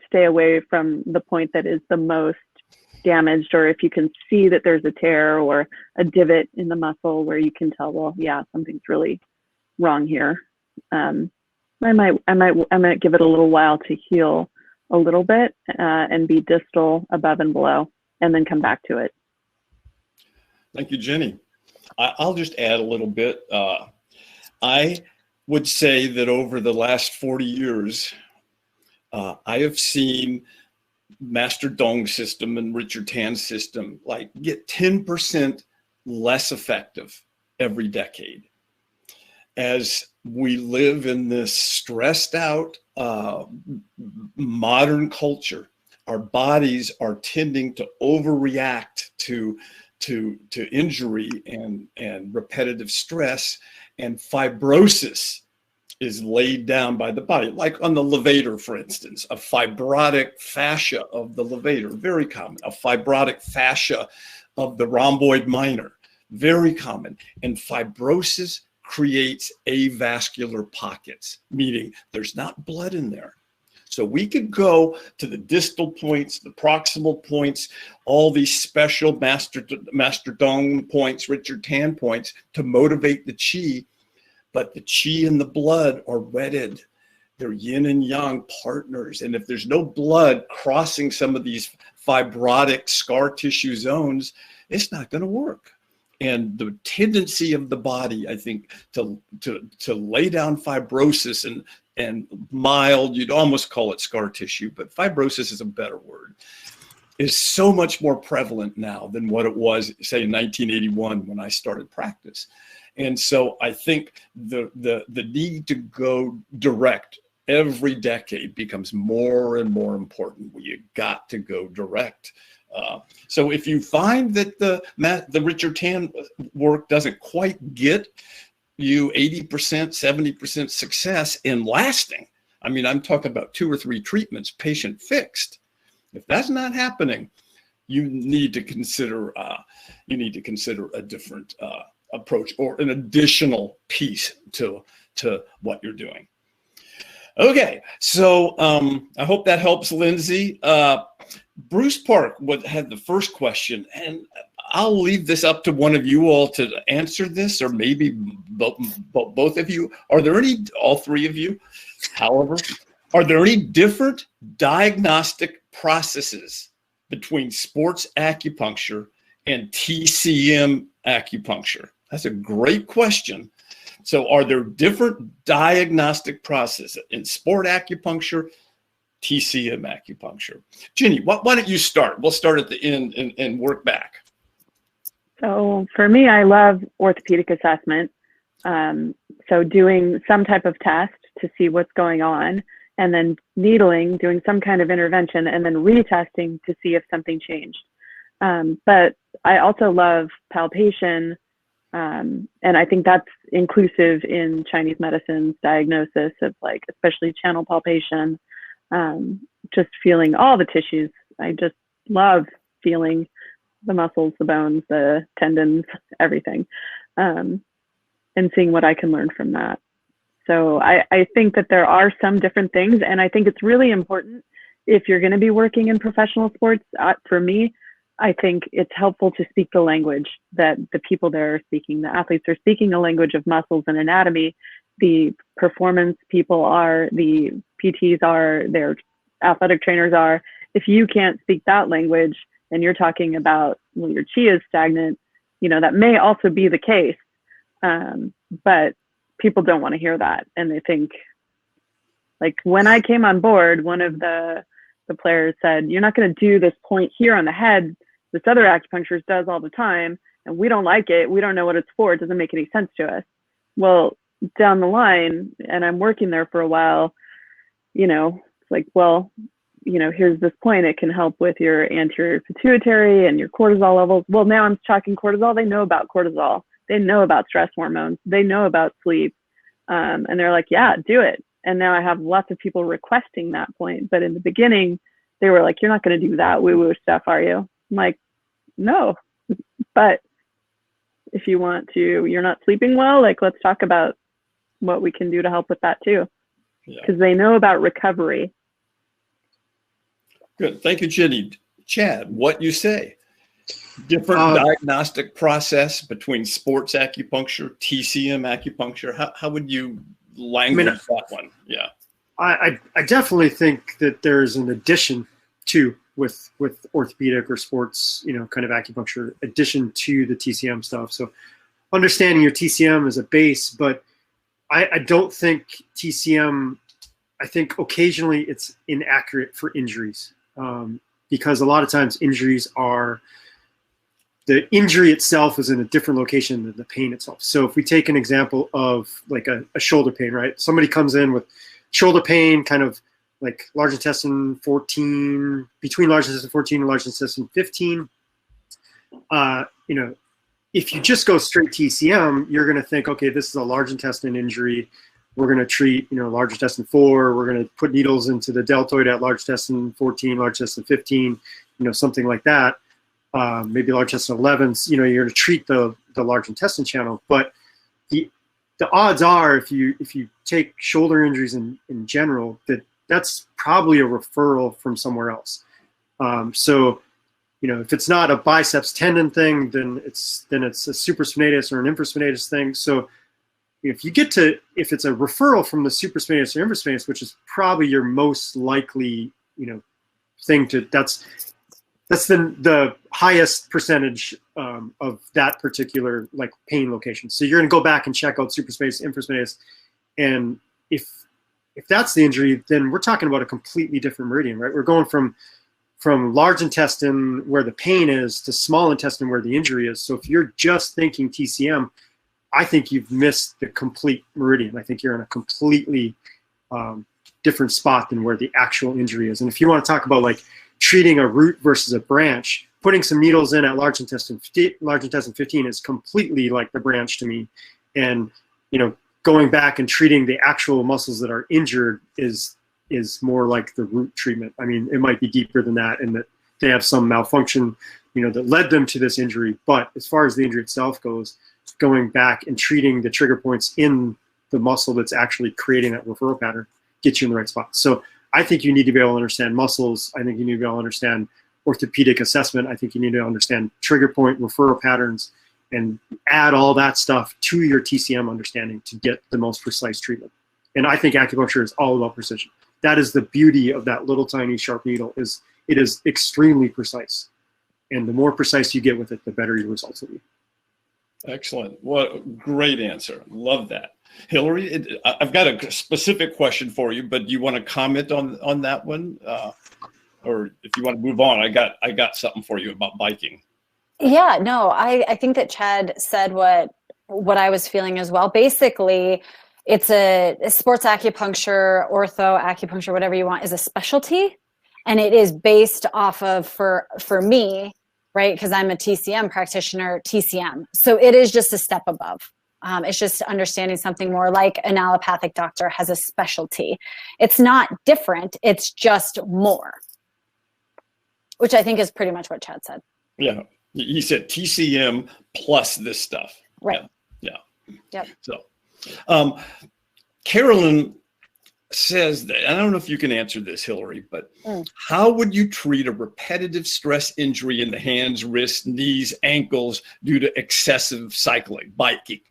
stay away from the point that is the most damaged, or if you can see that there's a tear or a divot in the muscle where you can tell, well, yeah, something's really wrong here. I might give it a little while to heal a little bit and be distal above and below, and then come back to it. Thank you, Jenny. I'll just add a little bit. I would say that over the last 40 years, I have seen Master Dong system and Richard Tan's system like get 10% less effective every decade. As we live in this stressed out modern culture, our bodies are tending to overreact to injury and repetitive stress, and fibrosis is laid down by the body, like on the levator, for instance, a fibrotic fascia of the levator, very common, a fibrotic fascia of the rhomboid minor, very common. And fibrosis creates avascular pockets, meaning there's not blood in there. So we could go to the distal points, the proximal points, all these special Master Dong points, Richard Tan points to motivate the chi, but the chi and the blood are wedded. They're yin and yang partners. And if there's no blood crossing some of these fibrotic scar tissue zones, it's not going to work. And the tendency of the body, I think, to lay down fibrosis and mild, you'd almost call it scar tissue, but fibrosis is a better word, is so much more prevalent now than what it was, say, in 1981 when I started practice. And so I think the need to go direct every decade becomes more and more important. You got to go direct. So if you find that the Richard Tan work doesn't quite get you 80%, 70% success in lasting, I mean, I'm talking about 2 or 3 treatments, patient fixed. If that's not happening, you need to consider a different approach or an additional piece to what you're doing. Okay, so I hope that helps, Lindsay. Bruce Park had the first question, and I'll leave this up to one of you all to answer this, or maybe both of you. Are there all 3 of you, however, are there any different diagnostic processes between sports acupuncture and TCM acupuncture? That's a great question. So are there different diagnostic processes in sport acupuncture, TCM acupuncture? Jenny, why don't you start? We'll start at the end and work back. So for me, I love orthopedic assessment. So doing some type of test to see what's going on, and then needling, doing some kind of intervention, and then retesting to see if something changed. But I also love palpation, and I think that's inclusive in Chinese medicine's diagnosis of, like, especially channel palpation, just feeling all the tissues. I just love feeling the muscles, the bones, the tendons, everything, and seeing what I can learn from that. So I think that there are some different things, and I think it's really important if you're going to be working in professional sports. For me, I think it's helpful to speak the language that the people there are speaking. The athletes are speaking a language of muscles and anatomy. The performance people are, the PTs are, their athletic trainers are. If you can't speak that language and you're talking about, well, your chi is stagnant, that may also be the case. But people don't want to hear that. And they think, like, when I came on board, one of the players said, "You're not going to do this point here on the head. This other acupuncturist does all the time, and we don't like it. We don't know what it's for. It doesn't make any sense to us." Well, down the line, and I'm working there for a while, it's like, well, here's this point. It can help with your anterior pituitary and your cortisol levels. Well, now I'm talking cortisol. They know about cortisol. They know about stress hormones. They know about sleep. And they're like, yeah, do it. And now I have lots of people requesting that point. But in the beginning, they were like, "You're not going to do that woo-woo stuff, are you?" I'm like, "No, But if you want to, you're not sleeping well, like let's talk about what we can do to help with that too. Because they know about recovery. Good. Thank you, Jenny. Chad, what you say? Different diagnostic process between sports acupuncture, TCM acupuncture. How would you language that one? Yeah. I definitely think that there's an addition to with orthopedic or sports, kind of acupuncture, addition to the TCM stuff. So understanding your TCM as a base, but I don't think TCM, I think occasionally it's inaccurate for injuries, because a lot of times the injury itself is in a different location than the pain itself. So if we take an example of like a shoulder pain, right? Somebody comes in with shoulder pain, kind of like large intestine 14, between large intestine 14 and large intestine 15. If you just go straight TCM, you're going to think, okay, this is a large intestine injury. We're going to treat, large intestine 4. We're going to put needles into the deltoid at large intestine 14, large intestine 15, something like that. Maybe large intestine 11. You're going to treat the large intestine channel. But the odds are, if you take shoulder injuries in general, that's probably a referral from somewhere else. If it's not a biceps tendon thing, then it's a supraspinatus or an infraspinatus thing. So if it's a referral from the supraspinatus or infraspinatus, which is probably your most likely, thing that's the highest percentage of that particular like pain location. So you're going to go back and check out supraspinatus, infraspinatus, and if that's the injury, then we're talking about a completely different meridian, right? We're going from large intestine where the pain is to small intestine where the injury is. So if you're just thinking TCM, I think you've missed the complete meridian. I think you're in a completely different spot than where the actual injury is. And if you want to talk about like treating a root versus a branch, putting some needles in at large intestine 15 is completely like the branch to me. And, going back and treating the actual muscles that are injured is more like the root treatment. I mean, it might be deeper than that, and that they have some malfunction, that led them to this injury. But as far as the injury itself goes, going back and treating the trigger points in the muscle that's actually creating that referral pattern gets you in the right spot. So I think you need to be able to understand muscles. I think you need to be able to understand orthopedic assessment. I think you need to understand trigger point, referral patterns, and add all that stuff to your TCM understanding to get the most precise treatment. And I think acupuncture is all about precision. That is the beauty of that little tiny sharp needle, is it is extremely precise. And the more precise you get with it, the better your results will be. Excellent. What a great answer. Love that. Hilary, I've got a specific question for you, but do you want to comment on that one? Or if you want to move on, I got something for you about biking. Yeah, no, I think that Chad said what I was feeling as well. Basically, it's a sports acupuncture, ortho acupuncture, whatever you want, is a specialty. And it is based off of, for me, right, because I'm a TCM practitioner, TCM. So it is just a step above. It's just understanding something more, like an allopathic doctor has a specialty. It's not different, it's just more, which I think is pretty much what Chad said. Yeah. He said TCM plus this stuff. Right. Yeah. Yep. So, Carolyn says that, I don't know if you can answer this, Hilary, but how would you treat a repetitive stress injury in the hands, wrists, knees, ankles due to excessive cycling, biking?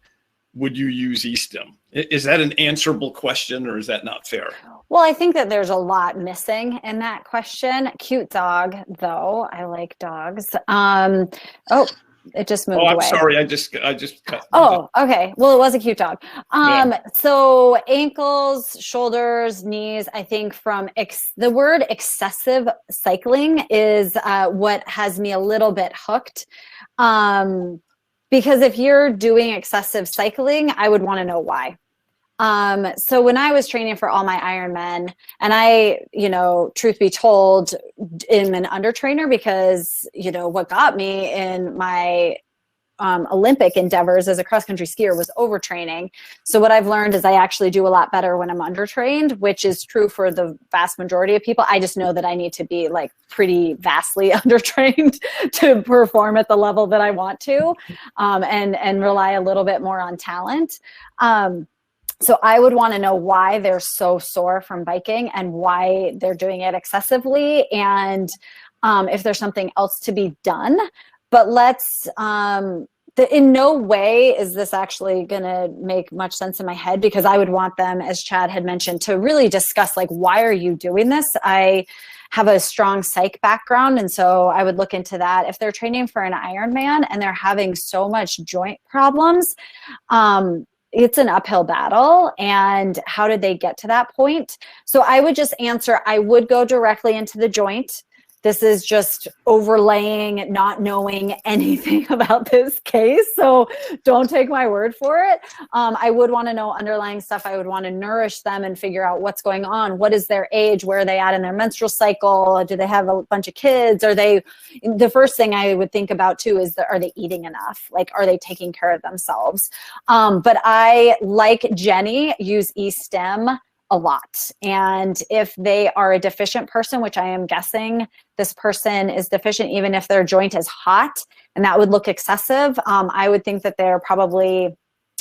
Would you use e-stim? Is that an answerable question, or is that not fair? Well, I think that there's a lot missing in that question. Cute dog, though. I like dogs. Oh, it just moved away. I'm sorry. I just cut. Oh, okay. Well, it was a cute dog. So ankles, shoulders, knees, I think from the word excessive cycling is what has me a little bit hooked. Because if you're doing excessive cycling, I would want to know why. So when I was training for all my Ironmen, and I, truth be told, am an under trainer because, what got me in my Olympic endeavors as a cross-country skier was overtraining. So what I've learned is I actually do a lot better when I'm undertrained, which is true for the vast majority of people. I just know that I need to be like pretty vastly undertrained to perform at the level that I want to, and rely a little bit more on talent. So I would want to know why they're so sore from biking and why they're doing it excessively, and if there's something else to be done. But let's, in no way is this actually going to make much sense in my head, because I would want them, as Chad had mentioned, to really discuss, like, why are you doing this? I have a strong psych background, and so I would look into that. If they're training for an Ironman and they're having so much joint problems, it's an uphill battle. And how did they get to that point? So I would just answer, I would go directly into the joint. This is just overlaying, not knowing anything about this case. So don't take my word for it. I would want to know underlying stuff. I would want to nourish them and figure out what's going on. What is their age? Where are they at in their menstrual cycle? Do they have a bunch of kids? Are they, the first thing I would think about too is, are they eating enough? Like, are they taking care of themselves? But I, like Jenny, use e-stim a lot. And if they are a deficient person, which I am guessing this person is deficient, even if their joint is hot, and that would look excessive, I would think that they're probably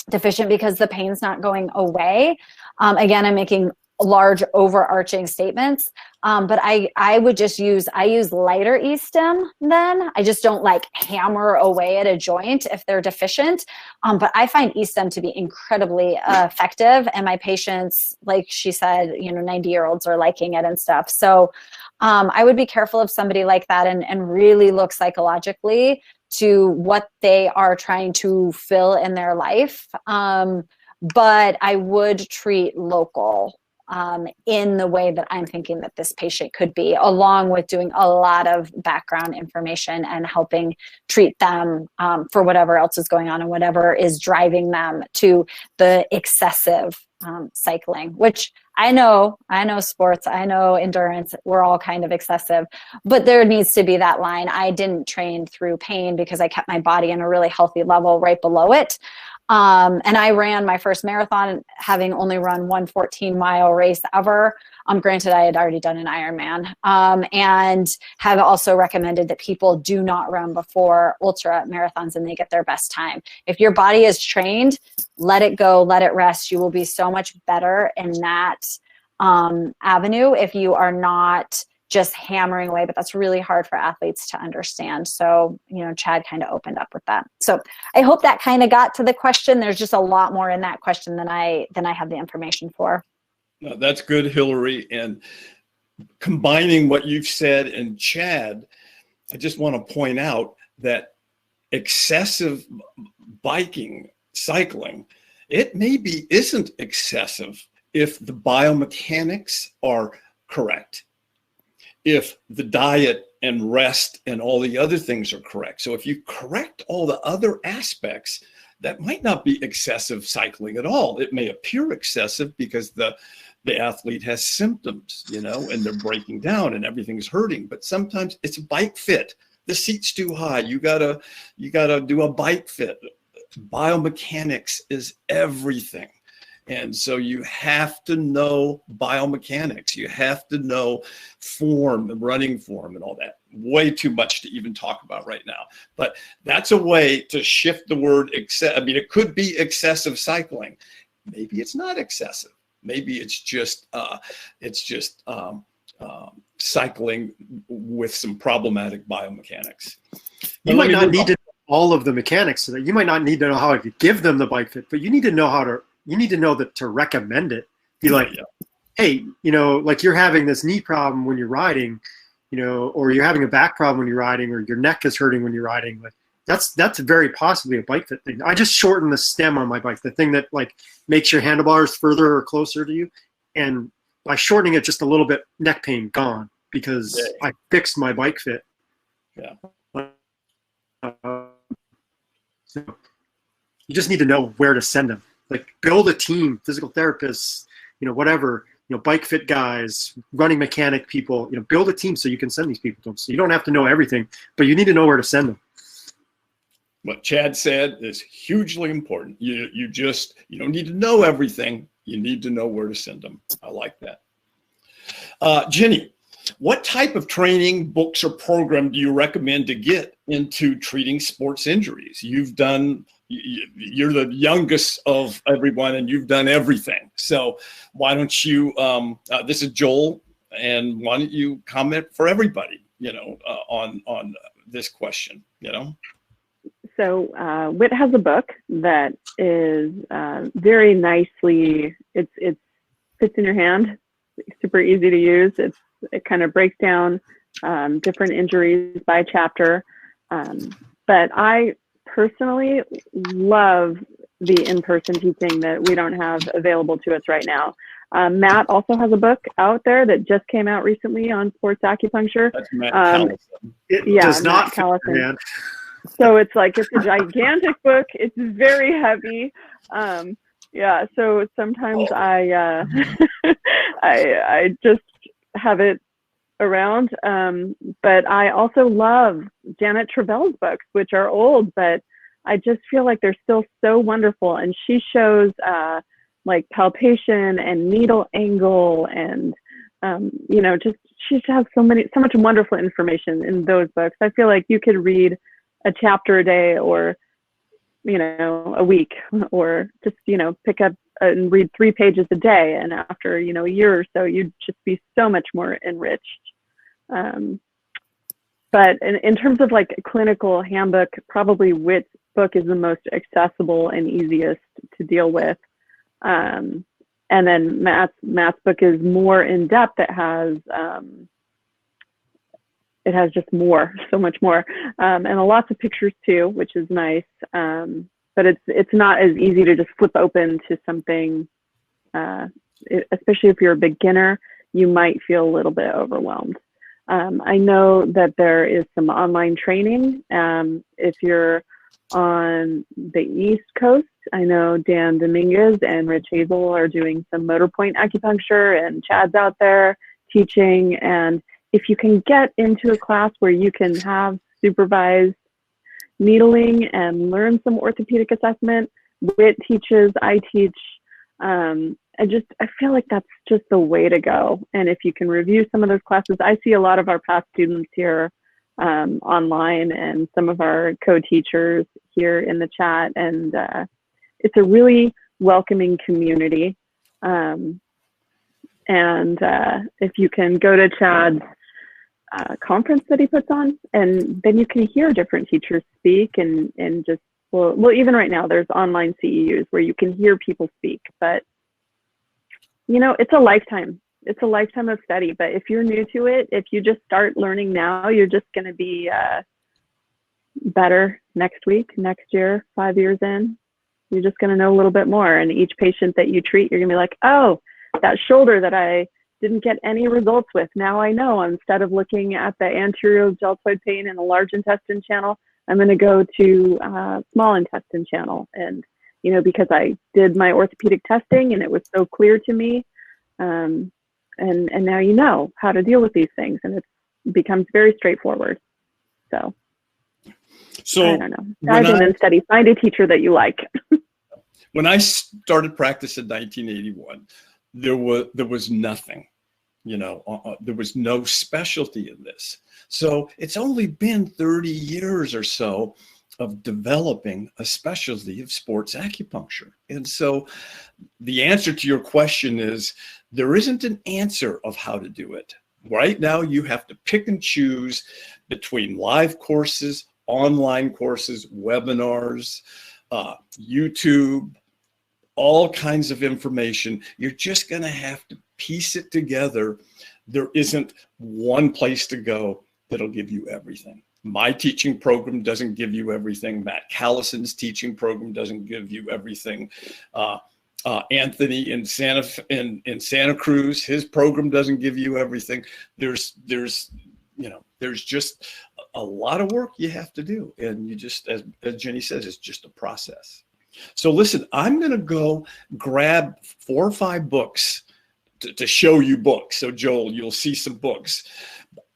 deficient because the pain's not going away. Again, I'm making large overarching statements, but I would just use lighter e-stim then. I just don't like hammer away at a joint if they're deficient, but I find e-stim to be incredibly effective, and my patients, like she said, 90-year-olds are liking it and stuff. So I would be careful of somebody like that, and really look psychologically to what they are trying to fill in their life. But I would treat local in the way that I'm thinking that this patient could be, along with doing a lot of background information and helping treat them for whatever else is going on and whatever is driving them to the excessive cycling, which I know sports, I know endurance, we're all kind of excessive, but there needs to be that line. I didn't train through pain because I kept my body in a really healthy level right below it. And I ran my first marathon having only run one 14-mile race ever. Granted, I had already done an Ironman, and have also recommended that people do not run before ultra marathons and they get their best time. If your body is trained, let it go, let it rest. You will be so much better in that avenue if you are not just hammering away, but that's really hard for athletes to understand. So, Chad kind of opened up with that. So I hope that kind of got to the question. There's just a lot more in that question than I have the information for. No, that's good, Hilary. And combining what you've said and Chad, I just want to point out that excessive cycling, it maybe isn't excessive if the biomechanics are correct, if the diet and rest and all the other things are correct. So if you correct all the other aspects, that might not be excessive cycling at all. It may appear excessive because the athlete has symptoms, and they're breaking down and everything's hurting. But sometimes it's bike fit. The seat's too high. You gotta do a bike fit. Biomechanics is everything. And so you have to know biomechanics. You have to know form and running form and all that. Way too much to even talk about right now. But that's a way to shift the word it could be excessive cycling. Maybe it's not excessive. Maybe it's just cycling with some problematic biomechanics. You might not need to know all of the mechanics. So that you might not need to know how to give them the bike fit, but you need to know how to. You need to know that to recommend it. Be like, hey, like you're having this knee problem when you're riding, or you're having a back problem when you're riding, or your neck is hurting when you're riding. Like that's very possibly a bike fit thing. I just shortened the stem on my bike, the thing that like makes your handlebars further or closer to you, and by shortening it just a little bit, neck pain gone because I fixed my bike fit. Yeah. So you just need to know where to send them. Like build a team, physical therapists, whatever, bike fit guys, running mechanic people, build a team so you can send these people to them. So you don't have to know everything, but you need to know where to send them. what Chad said is hugely important. You don't need to know everything. You need to know where to send them. I like that. Jenny, what type of training, books, or program do you recommend to get into treating sports injuries? You're the youngest of everyone, and you've done everything. So why don't you, this is Joel, and why don't you comment for everybody, on this question, So Whit has a book that is very nicely, it fits in your hand, super easy to use. It kind of breaks down different injuries by chapter. But I personally love the in-person teaching that we don't have available to us right now. Matt also has a book out there that just came out recently on sports acupuncture. That's Matt Callison. It does not fit your hand. So it's a gigantic book. It's very heavy. So sometimes I just have it around. But I also love Janet Travell's books, which are old, but I just feel like they're still so wonderful. And she shows like palpation and needle angle and she has so much wonderful information in those books. I feel like you could read a chapter a day, or a week, or just pick up and read 3 pages a day, and after a year or so you'd just be so much more enriched. But in terms of like a clinical handbook, probably Whit's book is the most accessible and easiest to deal with. And then Matt's book is more in depth. It has just so much more, and lots of pictures too, which is nice. But it's not as easy to just flip open to something, especially if you're a beginner. You might feel a little bit overwhelmed. I know that there is some online training. If you're on the East Coast, I know Dan Dominguez and Rich Hazel are doing some motor point acupuncture, and Chad's out there teaching. And if you can get into a class where you can have supervised needling and learn some orthopedic assessment, Whit teaches, I teach. I feel like that's just the way to go. And if you can review some of those classes, I see a lot of our past students here online, and some of our co-teachers here in the chat. And it's a really welcoming community. And if you can go to Chad's conference that he puts on, and then you can hear different teachers speak, and just, well, even right now there's online CEUs where you can hear people speak, but it's a lifetime. It's a lifetime of study. But if you're new to it, if you just start learning now, you're just going to be better next week, next year, 5 years in. You're just going to know a little bit more. And each patient that you treat, you're going to be like, oh, that shoulder that I didn't get any results with, now I know. Instead of looking at the anterior deltoid pain in the large intestine channel, I'm going to go to small intestine channel. And because I did my orthopedic testing and it was so clear to me, and now you know how to deal with these things, and it becomes very straightforward. So I don't know. Dive in and study. Find a teacher that you like. When I started practice in 1981, there was nothing. There was no specialty in this. So it's only been 30 years or so of developing a specialty of sports acupuncture. And so the answer to your question is, there isn't an answer of how to do it. Right now, you have to pick and choose between live courses, online courses, webinars, YouTube, all kinds of information. You're just going to have to piece it together. There isn't one place to go that'll give you everything. My teaching program doesn't give you everything. Matt Callison's teaching program doesn't give you everything. Anthony in Santa Cruz, his program doesn't give you everything. There's just a lot of work you have to do, and you just, as Jenny says, it's just a process. So listen, I'm going to go grab 4 or 5 books to show you books. So Joel, you'll see some books.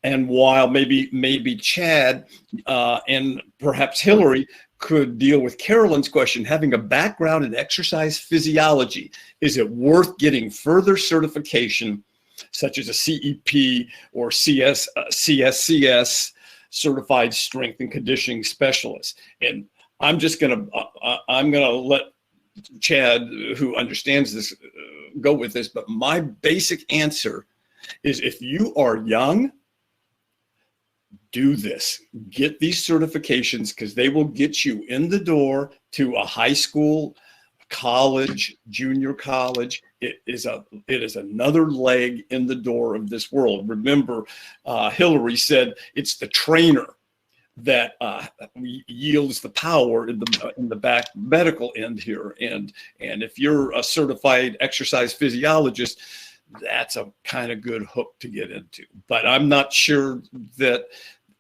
And while maybe Chad and perhaps Hilary could deal with Carolyn's question, having a background in exercise physiology, is it worth getting further certification, such as a CEP or CSCS, Certified Strength and Conditioning Specialist? And I'm gonna let Chad, who understands this, go with this, but my basic answer is, if you are young, do this. Get these certifications, because they will get you in the door to a high school, college, junior college. It is another leg in the door of this world. Remember, Hilary said it's the trainer that yields the power in the back medical end here. And if you're a certified exercise physiologist, that's a kind of good hook to get into. But I'm not sure that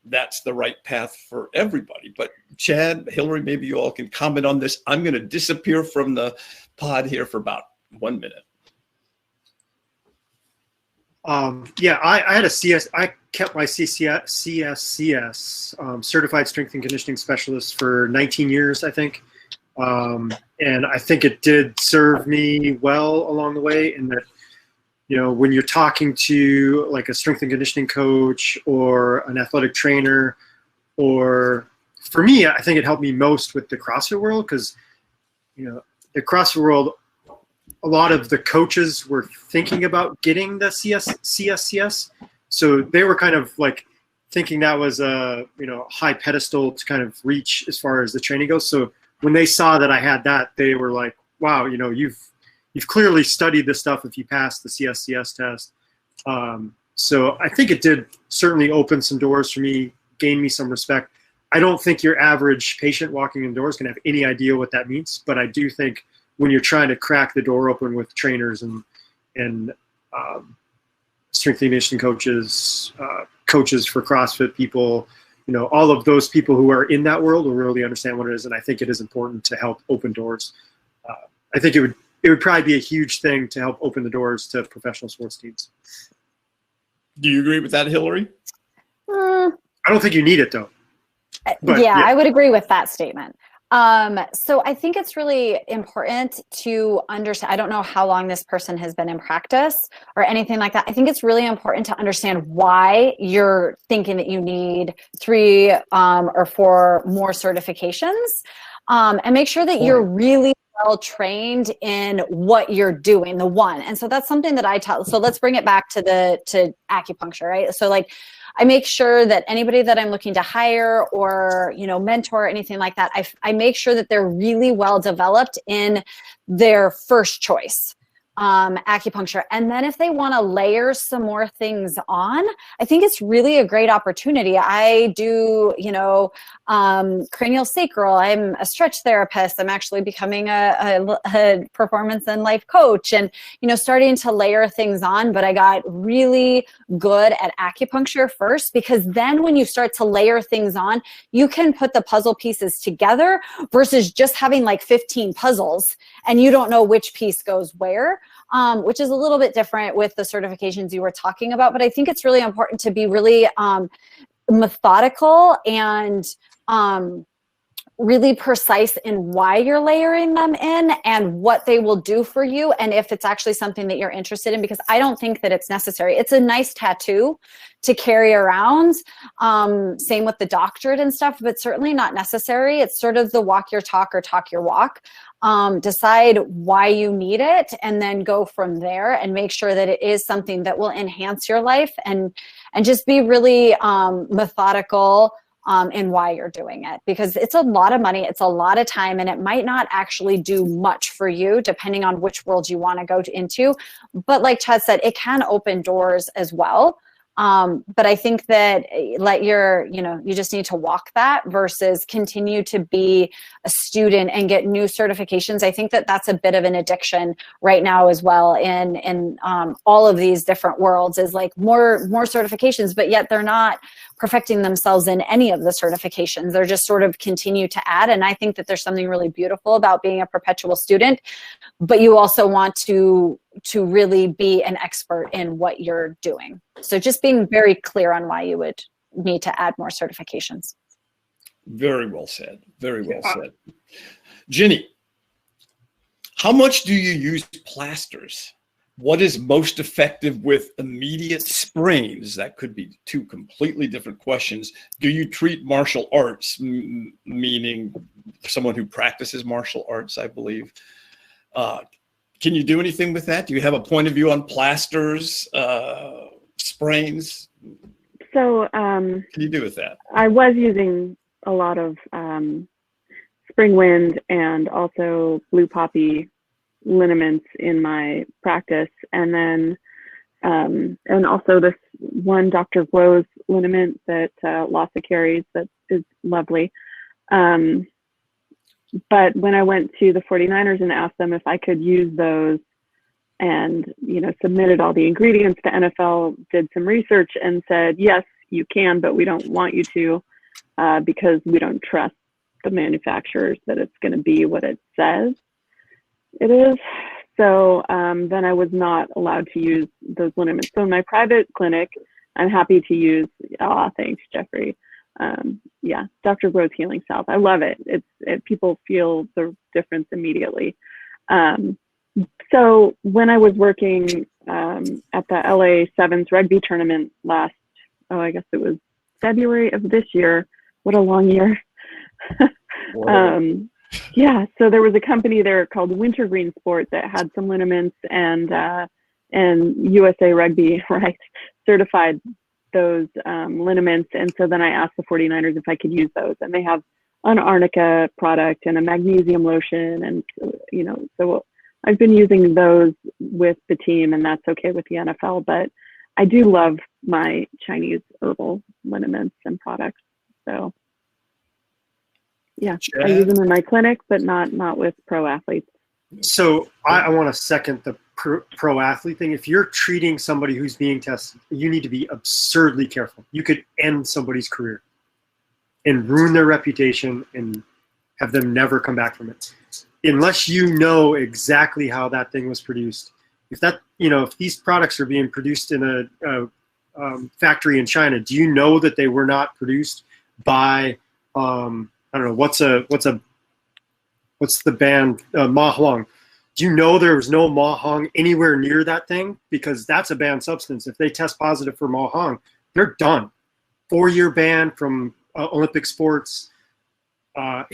that's the right path for everybody. But Chad, Hilary, maybe you all can comment on this. I'm going to disappear from the pod here for about 1 minute. Yeah, I had a I kept my CSCS, Certified Strength and Conditioning Specialist, for 19 years, I think. And I think it did serve me well along the way, in that, you know, when you're talking to like a strength and conditioning coach or an athletic trainer, or for me, I think it helped me most with the CrossFit world, because, you know, the CrossFit world, a lot of the coaches were thinking about getting the CSCS. So they were kind of like thinking that was a, you know, high pedestal to kind of reach as far as the training goes. So when they saw that I had that, they were like, wow, you know, you've clearly studied this stuff if you passed the CSCS test. So I think it did certainly open some doors for me, gain me some respect. I don't think your average patient walking indoors can have any idea what that means, but I do think when you're trying to crack the door open with trainers and strength and conditioning coaches, coaches for CrossFit people, you know, all of those people who are in that world will really understand what it is. And I think it is important to help open doors. I think it would probably be a huge thing to help open the doors to professional sports teams. Do you agree with that, Hilary? I don't think you need it, though. But, yeah, I would agree with that statement. So I think it's really important to understand, I don't know how long this person has been in practice or anything like that. I think it's really important to understand why you're thinking that you need 3 or 4 more certifications, and make sure that you're really well trained in what you're doing, the one. And so that's something that I tell. So let's bring it back to acupuncture, right? So like, I make sure that anybody that I'm looking to hire or, you know, mentor or anything like that, I make sure that they're really well developed in their first choice, acupuncture. And then if they want to layer some more things on, I think it's really a great opportunity. I do, you know, cranial sacral. I'm a stretch therapist. I'm actually becoming a performance and life coach, and, you know, starting to layer things on. But I got really good at acupuncture first, because then when you start to layer things on, you can put the puzzle pieces together versus just having like 15 puzzles and you don't know which piece goes where, which is a little bit different with the certifications you were talking about. But I think it's really important to be really methodical and really precise in why you're layering them in and what they will do for you, and if it's actually something that you're interested in, because I don't think that it's necessary. It's a nice tattoo to carry around, same with the doctorate and stuff, but certainly not necessary. It's sort of the walk your talk or talk your walk. Decide why you need it, and then go from there, and make sure that it is something that will enhance your life, and just be really methodical in why you're doing it, because it's a lot of money, it's a lot of time, and it might not actually do much for you depending on which world you want to go into. But like Chad said, it can open doors as well. But I think that you just need to walk that versus continue to be a student and get new certifications. I think that that's a bit of an addiction right now as well in all of these different worlds, is like more certifications, but yet they're not perfecting themselves in any of the certifications. They're just sort of continue to add. And I think that there's something really beautiful about being a perpetual student, but you also want to really be an expert in what you're doing. So just being very clear on why you would need to add more certifications. Very well said. Very well said. Ginny, how much do you use plasters? What is most effective with immediate sprains? That could be two completely different questions. Do you treat martial arts, meaning someone who practices martial arts, I believe? Can you do anything with that? Do you have a point of view on plasters, sprains? So, what can you do with that? I was using a lot of spring wind and also blue poppy liniments in my practice, and then and also this one Dr. Glow's liniment that Lhasa carries that is lovely. But when I went to the 49ers and asked them if I could use those, and submitted all the ingredients, the NFL did some research and said, yes, you can, but we don't want you to because we don't trust the manufacturers that it's going to be what it says it is. So then I was not allowed to use those liniments. So in my private clinic, I'm happy to use, thanks, Jeffrey. Yeah, Dr. Glow's Healing Salve. I love it. People feel the difference immediately. So when I was working at the LA Sevens rugby tournament I guess it was February of this year. What a long year. Yeah, so there was a company there called Wintergreen Sport that had some liniments, and USA Rugby, right, certified those liniments. And so then I asked the 49ers if I could use those, and they have an arnica product and a magnesium lotion, and so I've been using those with the team, and that's okay with the NFL. But I do love my Chinese herbal liniments and products. So yeah, I use them in my clinic, but not with pro athletes. So I want to second the pro athlete thing. If you're treating somebody who's being tested, you need to be absurdly careful. You could end somebody's career and ruin their reputation and have them never come back from it, unless you know exactly how that thing was produced. If these products are being produced in a factory in China, do you know that they were not produced by I don't know, what's the band, Ma Huang? Do you know there was no Ma Huang anywhere near that thing? Because that's a banned substance. If they test positive for Ma Huang, they're done. 4-year ban from Olympic sports. And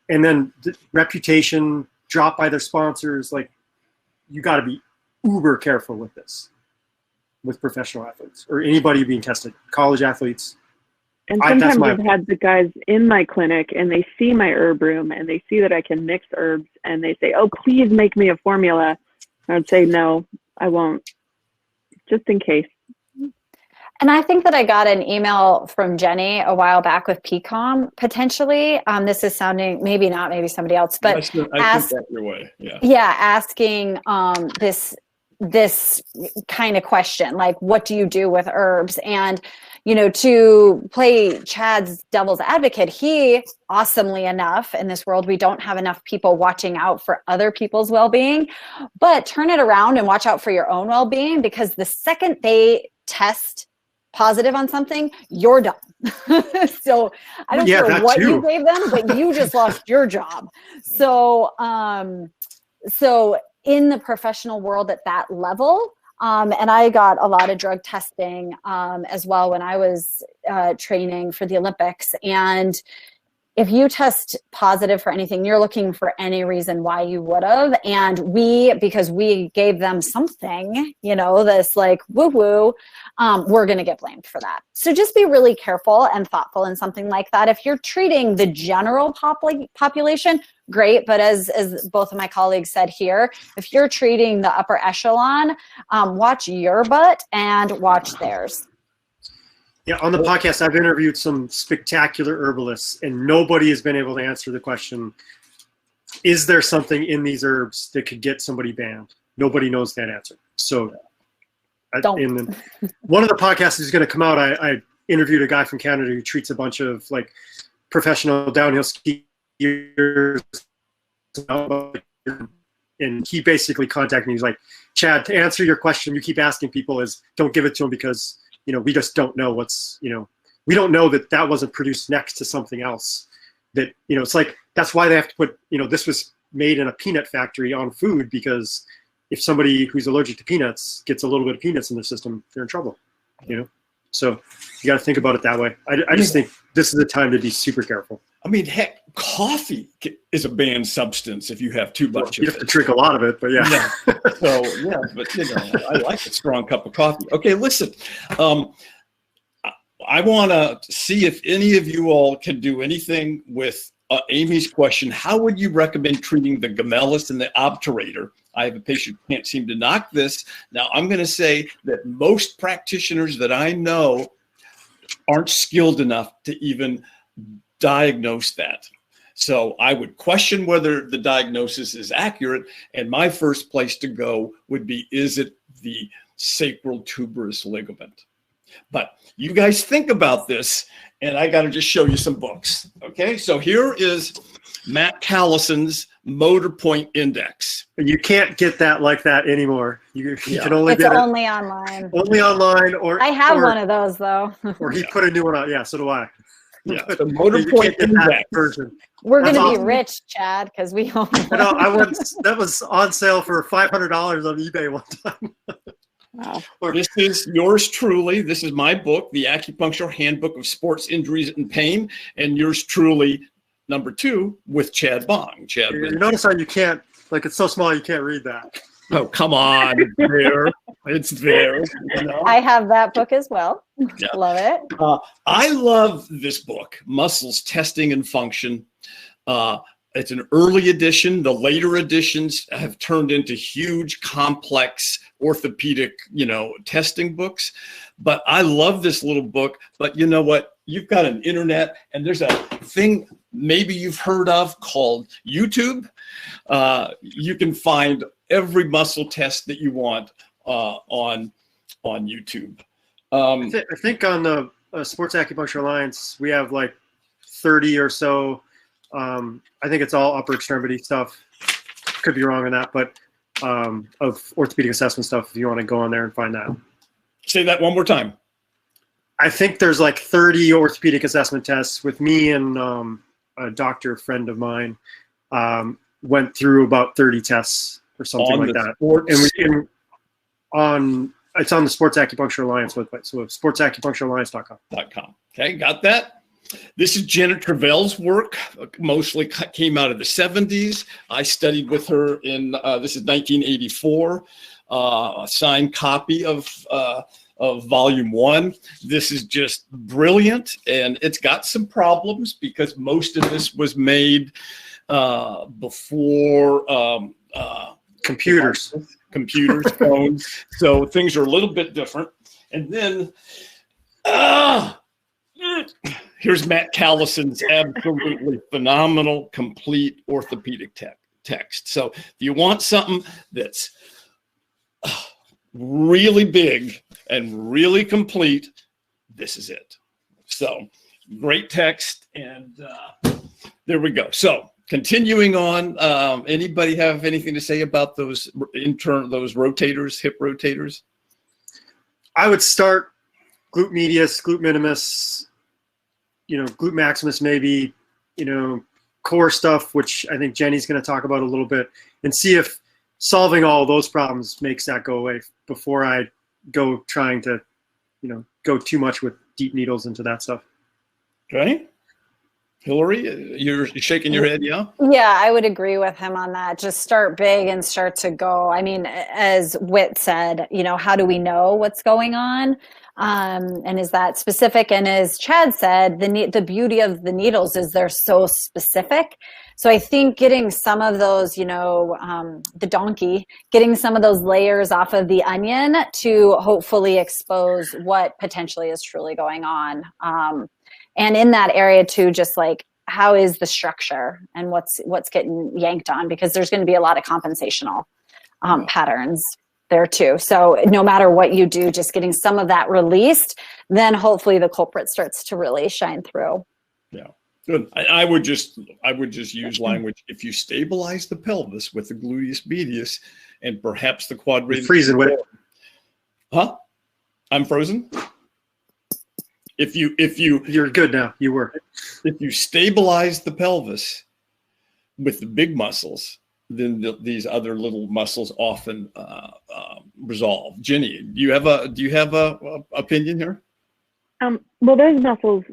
then the reputation dropped by their sponsors. Like, you got to be uber careful with this, with professional athletes or anybody being tested, college athletes. And sometimes I've had the guys in my clinic, and they see my herb room, and they see that I can mix herbs, and they say, oh, please make me a formula. I'd say, no, I won't, just in case. And I think that I got an email from Jenny a while back with PCOM, potentially. This is sounding, maybe not, maybe somebody else, but I think that's your way. Yeah, asking this kind of question, like, what do you do with herbs? And to play Chad's devil's advocate, he, awesomely enough, in this world, we don't have enough people watching out for other people's well-being, but turn it around and watch out for your own well-being, because the second they test positive on something, you're done. So I don't care what you gave them, but you just lost your job. So, so in the professional world at that level, and I got a lot of drug testing as well when I was training for the Olympics. And if you test positive for anything, you're looking for any reason why you would have. And because we gave them something, this like woo-woo, we're going to get blamed for that. So just be really careful and thoughtful in something like that. If you're treating the general population, great. But as both of my colleagues said here, if you're treating the upper echelon, watch your butt and watch theirs. Yeah, on the podcast, I've interviewed some spectacular herbalists, and nobody has been able to answer the question, is there something in these herbs that could get somebody banned? Nobody knows that answer. So one of the podcasts is going to come out. I interviewed a guy from Canada who treats a bunch of like professional downhill skiers, and he basically contacted me. He's like, Chad, to answer your question, you keep asking people is don't give it to them because we just don't know what's, we don't know that that wasn't produced next to something else. That, you know, it's like, that's why they have to put, you know, this was made in a peanut factory on food, because if somebody who's allergic to peanuts gets a little bit of peanuts in their system, they're in trouble, you know? So you got to think about it that way. I just think this is the time to be super careful. I mean, heck, coffee is a banned substance if you have too much. You have to drink a lot of it, but yeah. So yeah, but you know, I like a strong cup of coffee. Okay, listen, I want to see if any of you all can do anything with Amy's question. How would you recommend treating the gemellus and the obturator? I have a patient who can't seem to knock this. Now, I'm going to say that most practitioners that I know aren't skilled enough to even diagnose that. So I would question whether the diagnosis is accurate. And my first place to go would be, is it the sacral tuberous ligament? But you guys think about this, and I got to just show you some books. Okay, so here is Matt Callison's Motor Point Index. You can't get that like that anymore. You can only it's get only it online. only online, or I have one of those though. Or he put a new one out. Yeah, so do I. Yeah, the Motor Point Index version. We're going to awesome. be rich, Chad, because we own one. That was on sale for $500 on eBay one time. Wow. This is yours truly. This is my book, The Acupuncture Handbook of Sports Injuries and Pain, and yours truly, number 2, with Chad Bong. You notice how you can't, like, it's so small you can't read that. Oh, come on. It's there. It's there. You know? I have that book as well. Yeah. Love it. I love this book, Muscles, Testing and Function. It's an early edition. The later editions have turned into huge, complex orthopedic, you know, testing books. But I love this little book. But you know what? You've got an internet, and there's a thing maybe you've heard of called YouTube. You can find every muscle test that you want on YouTube. I think on the Sports Acupuncture Alliance, we have like 30 or so. I think it's all upper extremity stuff. Could be wrong on that, but of orthopedic assessment stuff, if you want to go on there and find that. Say that one more time. I think there's like 30 orthopedic assessment tests with me and a doctor friend of mine went through about 30 tests or something like that. It's on the Sports Acupuncture Alliance website, so sportsacupuncturealliance.com. Okay, got that? This is Janet Travell's work, mostly came out of the 70s. I studied with her in, this is 1984, a signed copy of volume 1. This is just brilliant, and it's got some problems because most of this was made before computers, phones. So things are a little bit different. And then, here's Matt Callison's absolutely phenomenal, complete orthopedic text. So if you want something that's really big and really complete, this is it. So great text, and there we go. So continuing on, anybody have anything to say about those rotators, hip rotators? I would start glute medius, glute minimus, glute maximus, maybe, core stuff, which I think Jenny's going to talk about a little bit, and see if solving all those problems makes that go away before I go trying to, go too much with deep needles into that stuff. Okay. Hilary, you're shaking your head, yeah? Yeah, I would agree with him on that. Just start big and start to go. I mean, as Whit said, how do we know what's going on? And is that specific? And as Chad said, the beauty of the needles is they're so specific. So I think getting some of those, the donkey, getting some of those layers off of the onion to hopefully expose what potentially is truly going on. And in that area too, just like, how is the structure and what's getting yanked on? Because there's going to be a lot of compensational patterns there too. So no matter what you do, just getting some of that released, then hopefully the culprit starts to really shine through. Yeah, good. I would just use language. If you stabilize the pelvis with the gluteus medius and perhaps the quadratus. Freezing with. Huh? I'm frozen? if you You're good now. You were. if you stabilize the pelvis with the big muscles, then these other little muscles often resolve. Jenny, do you have a opinion here? Well, those muscles,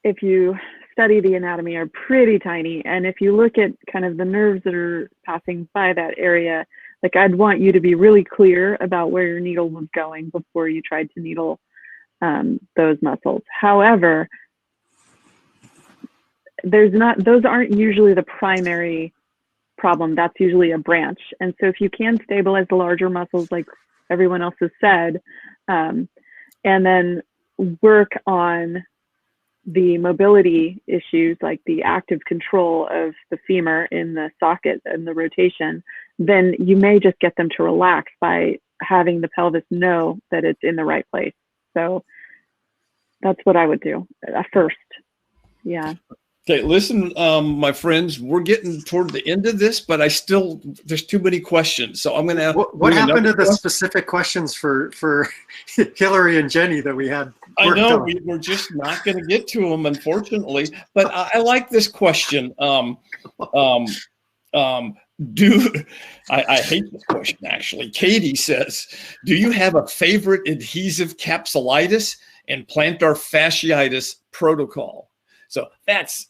if you study the anatomy, are pretty tiny. And if you look at kind of the nerves that are passing by that area, like I'd want you to be really clear about where your needle was going before you tried to needle those muscles. However, those aren't usually the primary problem. That's usually a branch. And so if you can stabilize the larger muscles, like everyone else has said, and then work on the mobility issues, like the active control of the femur in the socket and the rotation, then you may just get them to relax by having the pelvis know that it's in the right place. So that's what I would do first. Yeah. Okay, listen, my friends, we're getting toward the end of this, but there's too many questions. So I'm going to. What happened to the specific questions for Hilary and Jenny that we had? I know we're just not going to get to them, unfortunately. But I like this question. I hate this question, actually. Katie says, do you have a favorite adhesive capsulitis and plantar fasciitis protocol? So that's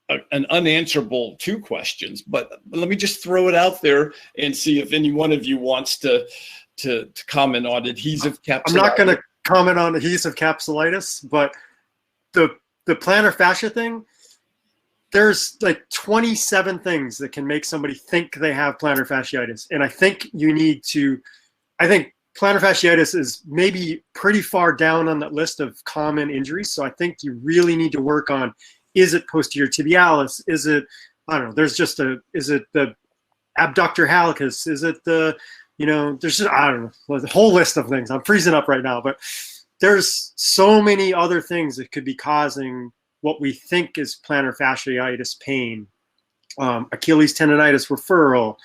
an unanswerable 2 questions, but let me just throw it out there and see if any one of you wants to comment on adhesive capsulitis. I'm not going to comment on adhesive capsulitis, but the plantar fascia thing, there's like 27 things that can make somebody think they have plantar fasciitis. And I think I think plantar fasciitis is maybe pretty far down on that list of common injuries. So I think you really need to work on, is it posterior tibialis? Is it, I don't know, is it the abductor hallucis? Is it the, there's just, I don't know, the whole list of things. I'm freezing up right now, but there's so many other things that could be causing what we think is plantar fasciitis pain. Achilles tendonitis referral,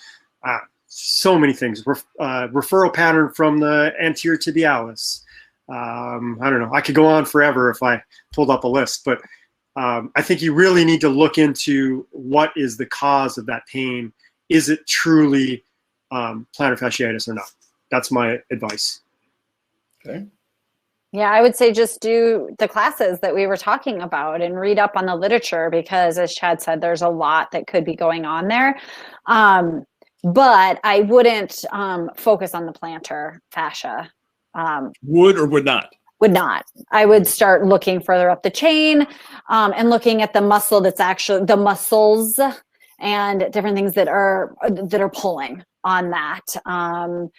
so many things. Referral pattern from the anterior tibialis. I don't know. I could go on forever if I pulled up a list, but I think you really need to look into what is the cause of that pain. Is it truly plantar fasciitis or not? That's my advice. Okay. Yeah, I would say just do the classes that we were talking about and read up on the literature, because as Chad said, there's a lot that could be going on there. But I wouldn't focus on the plantar fascia. Would or would not? Would not. I would start looking further up the chain and looking at the muscle that's actually the muscles and different things that are pulling on that.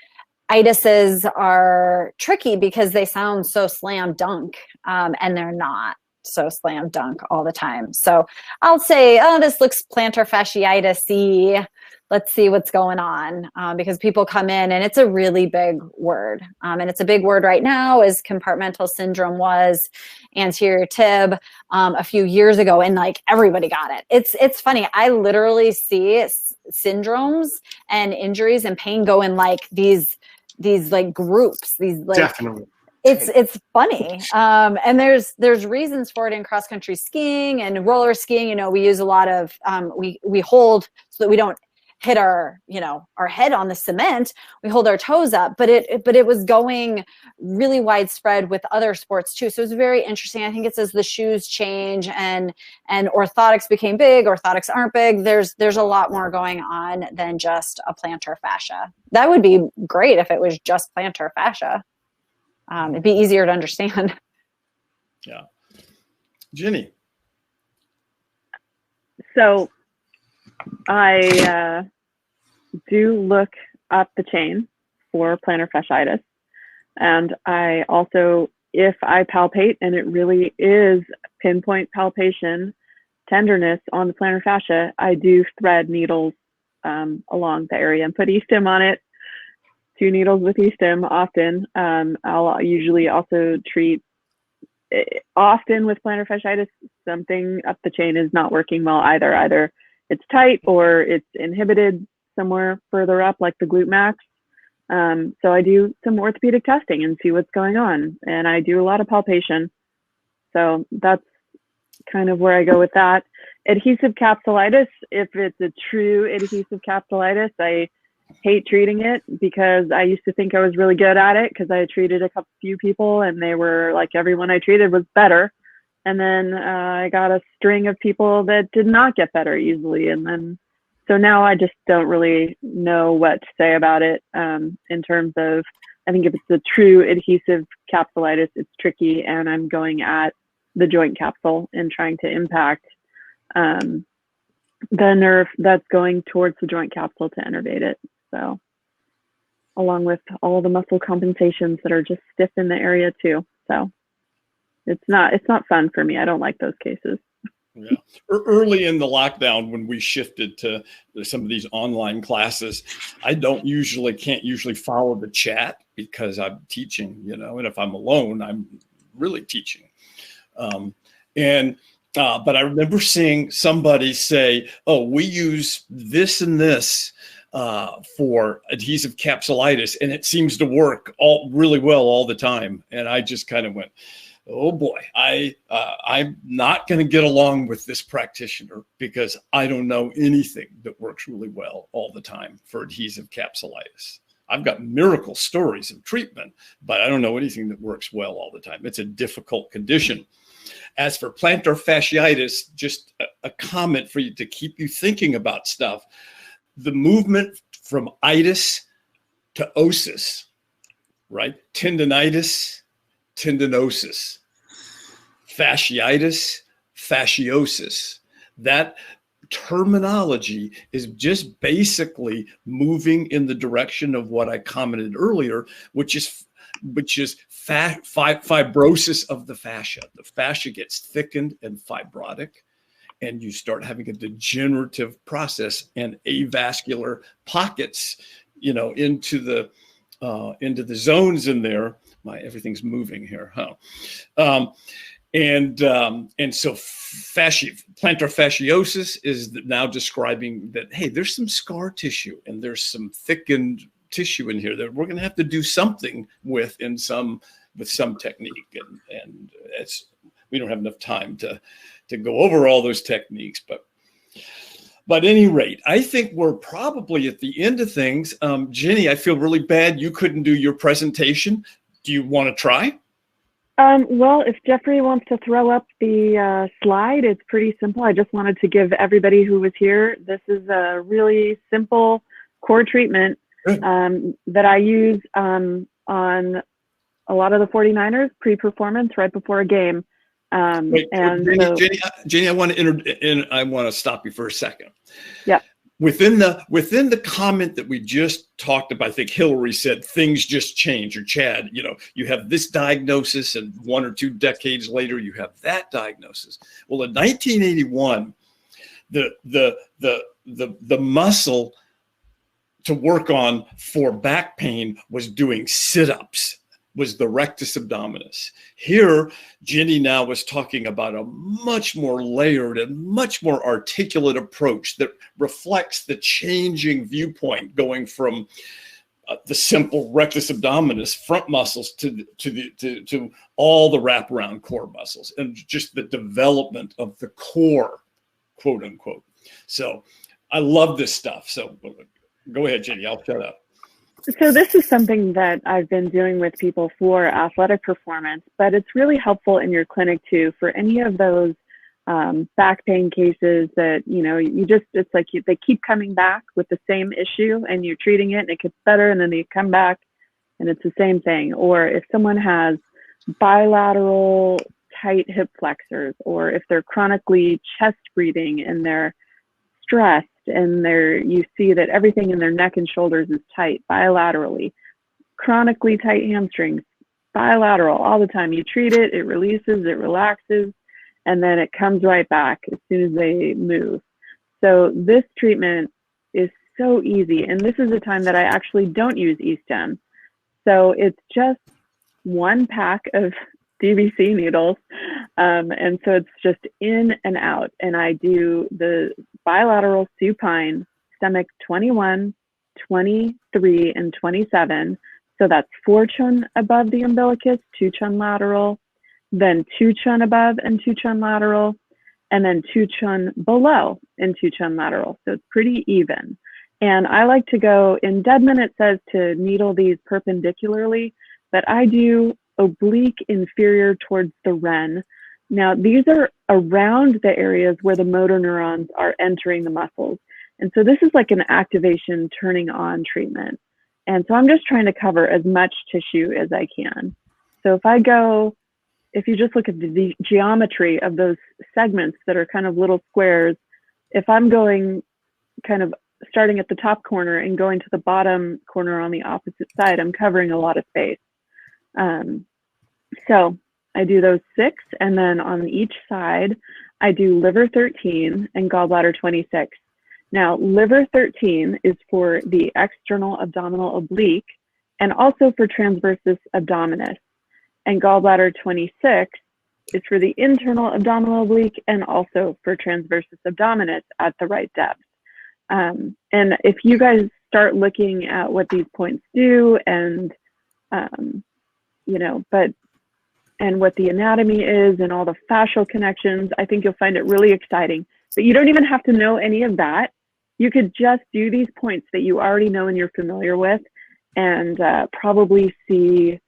Itises are tricky because they sound so slam dunk, and they're not so slam dunk all the time. So I'll say, oh, this looks plantar fasciitis-y. Let's see what's going on, because people come in and it's a really big word. And it's a big word right now, as compartmental syndrome was anterior tib a few years ago, and like everybody got it. It's funny. I literally see syndromes and injuries and pain go in like these like groups, these like, definitely. It's funny. And there's reasons for it in cross country skiing and roller skiing. We use a lot of, we hold so that we don't hit our head on the cement. We hold our toes up, but it was going really widespread with other sports too. So it's very interesting. I think it's as the shoes change and orthotics became big, orthotics aren't big. There's a lot more going on than just a plantar fascia. That would be great if it was just plantar fascia. It'd be easier to understand. Yeah. Jenny. So I do look up the chain for plantar fasciitis. And I also, if I palpate and it really is pinpoint palpation, tenderness on the plantar fascia, I do thread needles along the area and put e-stim on it. 2 needles with e-stim often. I'll usually also treat, often with plantar fasciitis, something up the chain is not working well either. Either it's tight or it's inhibited somewhere further up, like the glute max. So I do some orthopedic testing and see what's going on. And I do a lot of palpation. So that's kind of where I go with that. Adhesive capsulitis, if it's a true adhesive capsulitis, I hate treating it because I used to think I was really good at it because I had treated a few people and they were like, everyone I treated was better. And then I got a string of people that did not get better easily. And then, so now I just don't really know what to say about it in terms of, I think if it's a true adhesive capsulitis, it's tricky, and I'm going at the joint capsule and trying to impact the nerve that's going towards the joint capsule to innervate it. So, along with all the muscle compensations that are just stiff in the area too. So, it's not fun for me. I don't like those cases. Yeah. Early in the lockdown, when we shifted to some of these online classes, I can't usually follow the chat because I'm teaching, and if I'm alone, I'm really teaching. But I remember seeing somebody say, "Oh, we use this and this for adhesive capsulitis, and it seems to work really well all the time." And I just kind of went, "Oh boy, I'm not going to get along with this practitioner because I don't know anything that works really well all the time for adhesive capsulitis. I've got miracle stories of treatment, but I don't know anything that works well all the time. It's a difficult condition." As for plantar fasciitis, just a comment for you to keep you thinking about stuff. The movement from itis to osis, right? Tendinitis, tendinosis, fasciitis, fasciosis. That terminology is just basically moving in the direction of what I commented earlier, which is fibrosis of the fascia. The fascia gets thickened and fibrotic, and you start having a degenerative process and avascular pockets, into the zones in there. Everything's moving here, huh? And so plantar fasciosis is now describing that, hey, there's some scar tissue and there's some thickened tissue in here that we're going to have to do something with some technique, and we don't have enough time to go over all those techniques, but at any rate, I think we're probably at the end of things. Jenny, I feel really bad you couldn't do your presentation. Do you want to try? Well, if Jeffrey wants to throw up the slide, it's pretty simple. I just wanted to give everybody who was here, this is a really simple core treatment that I use on a lot of the 49ers pre-performance right before a game. Wait, Jenny, I want to stop you for a second. Yeah. Within the comment that we just talked about, I think Hilary said things just change, or Chad, you have this diagnosis and 1 or 2 decades later you have that diagnosis. Well, in 1981, the muscle to work on for back pain was doing sit-ups, was the rectus abdominis. Here, Jenny now was talking about a much more layered and much more articulate approach that reflects the changing viewpoint, going from the simple rectus abdominis front muscles to all the wraparound core muscles, and just the development of the core, quote unquote. So I love this stuff. So go ahead, Jenny, I'll shut up. So this is something that I've been doing with people for athletic performance, but it's really helpful in your clinic too, for any of those back pain cases that, it's like they keep coming back with the same issue, and you're treating it and it gets better, and then they come back and it's the same thing. Or if someone has bilateral tight hip flexors, or if they're chronically chest breathing and they're stressed, and you see that everything in their neck and shoulders is tight bilaterally, chronically tight hamstrings, bilateral all the time. You treat it, it releases, it relaxes, and then it comes right back as soon as they move. So this treatment is so easy, and this is a time that I actually don't use E-stem. So it's just 1 pack of DBC needles, and so it's just in and out, and I do the bilateral supine stomach 21, 23, and 27. So that's 4 chun above the umbilicus, 2 chun lateral, then 2 chun above and 2 chun lateral, and then 2 chun below and 2 chun lateral. So it's pretty even. And I like to go, in Deadman it says to needle these perpendicularly, but I do oblique inferior towards the ren. Now these are around the areas where the motor neurons are entering the muscles. And so this is like an activation turning on treatment. And so I'm just trying to cover as much tissue as I can. So if you just look at the geometry of those segments that are kind of little squares, if I'm going kind of starting at the top corner and going to the bottom corner on the opposite side, I'm covering a lot of space. So I do those 6, and then on each side, I do liver 13 and gallbladder 26. Now, liver 13 is for the external abdominal oblique and also for transversus abdominis. And gallbladder 26 is for the internal abdominal oblique and also for transversus abdominis at the right depth. And if you guys start looking at what these points do and, and what the anatomy is and all the fascial connections, I think you'll find it really exciting. But you don't even have to know any of that. You could just do these points that you already know and you're familiar with, and probably see,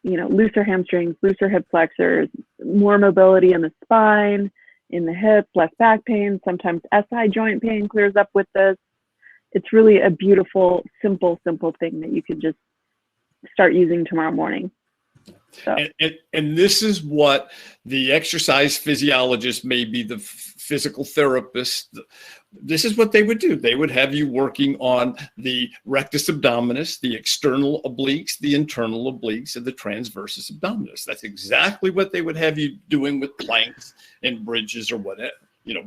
looser hamstrings, looser hip flexors, more mobility in the spine, in the hip, less back pain. Sometimes SI joint pain clears up with this. It's really a beautiful, simple thing that you could just start using tomorrow morning. So. And this is what the exercise physiologist, maybe the physical therapist, this is what they would do. They would have you working on the rectus abdominis, the external obliques, the internal obliques, and the transversus abdominis. That's exactly what they would have you doing with planks and bridges or whatever,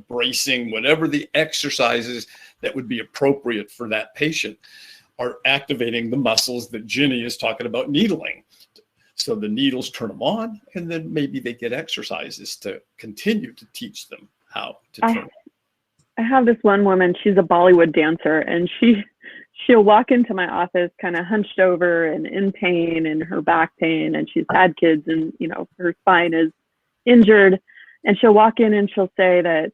bracing, whatever the exercises that would be appropriate for that patient are activating the muscles that Ginny is talking about needling. So the needles turn them on, and then maybe they get exercises to continue to teach them how to turn on. I have this one woman, she's a Bollywood dancer, and she'll walk into my office kind of hunched over and in pain and her back pain, and she's had kids and, her spine is injured. And she'll walk in and she'll say that,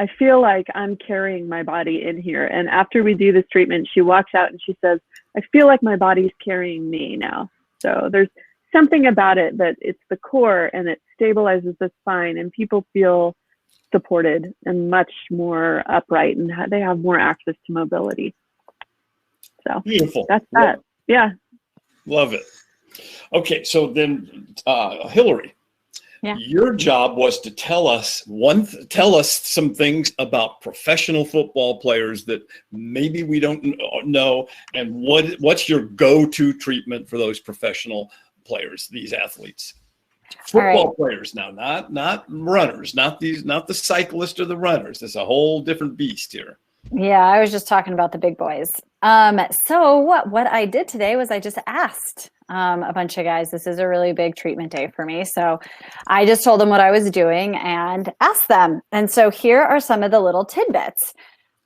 I feel like I'm carrying my body in here. And after we do this treatment, she walks out and she says, I feel like my body's carrying me now. So there's something about it that it's the core and it stabilizes the spine, and people feel supported and much more upright, and they have more access to mobility. So beautiful. That's that. Yeah. Love it. Okay. So then, Hilary, your job was to tell us some things about professional football players that maybe we don't know, and what's your go-to treatment for those professional players, these athletes, football players now, not runners, not the cyclists or the runners. It's a whole different beast here. Yeah, I was just talking about the big boys. So what I did today was I just asked a bunch of guys. This is a really big treatment day for me. So I just told them what I was doing and asked them. And so here are some of the little tidbits.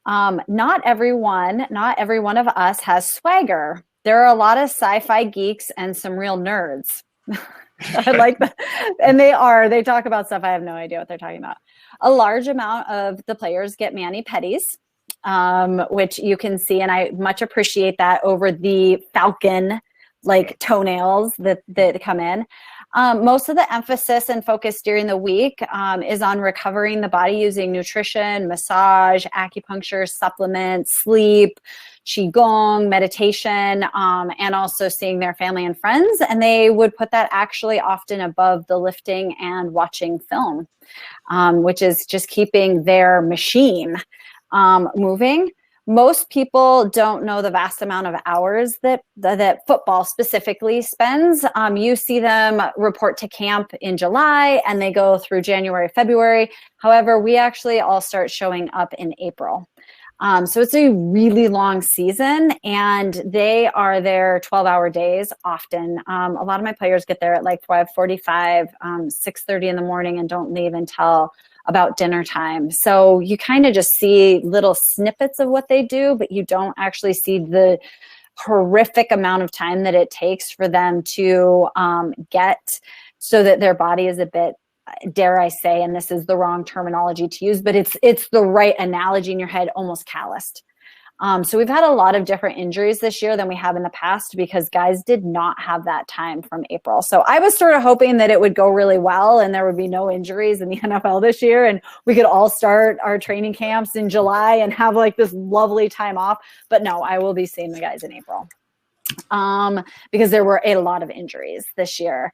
Not every one of us has swagger. There are a lot of sci-fi geeks and some real nerds. I like that. And they talk about stuff I have no idea what they're talking about. A large amount of the players get mani-pedis, which you can see, and I much appreciate that over the falcon toenails that come in. Most of the emphasis and focus during the week is on recovering the body using nutrition, massage, acupuncture, supplements, sleep, qigong, meditation, and also seeing their family and friends. And they would put that actually often above the lifting and watching film, which is just keeping their machine moving. Most people don't know the vast amount of hours that football specifically spends. You see them report to camp in July and they go through January, February. However, we actually all start showing up in April. So it's a really long season, and they are there 12-hour days often. A lot of my players get there at 5:45, 6:30 in the morning and don't leave until about dinner time. So you kind of just see little snippets of what they do, but you don't actually see the horrific amount of time that it takes for them to get so that their body is a bit, dare I say, and this is the wrong terminology to use, but it's the right analogy in your head, almost calloused. So we've had a lot of different injuries this year than we have in the past because guys did not have that time from April. So I was sort of hoping that it would go really well and there would be no injuries in the NFL this year and we could all start our training camps in July and have like this lovely time off. But no, I will be seeing the guys in April because there were a lot of injuries this year.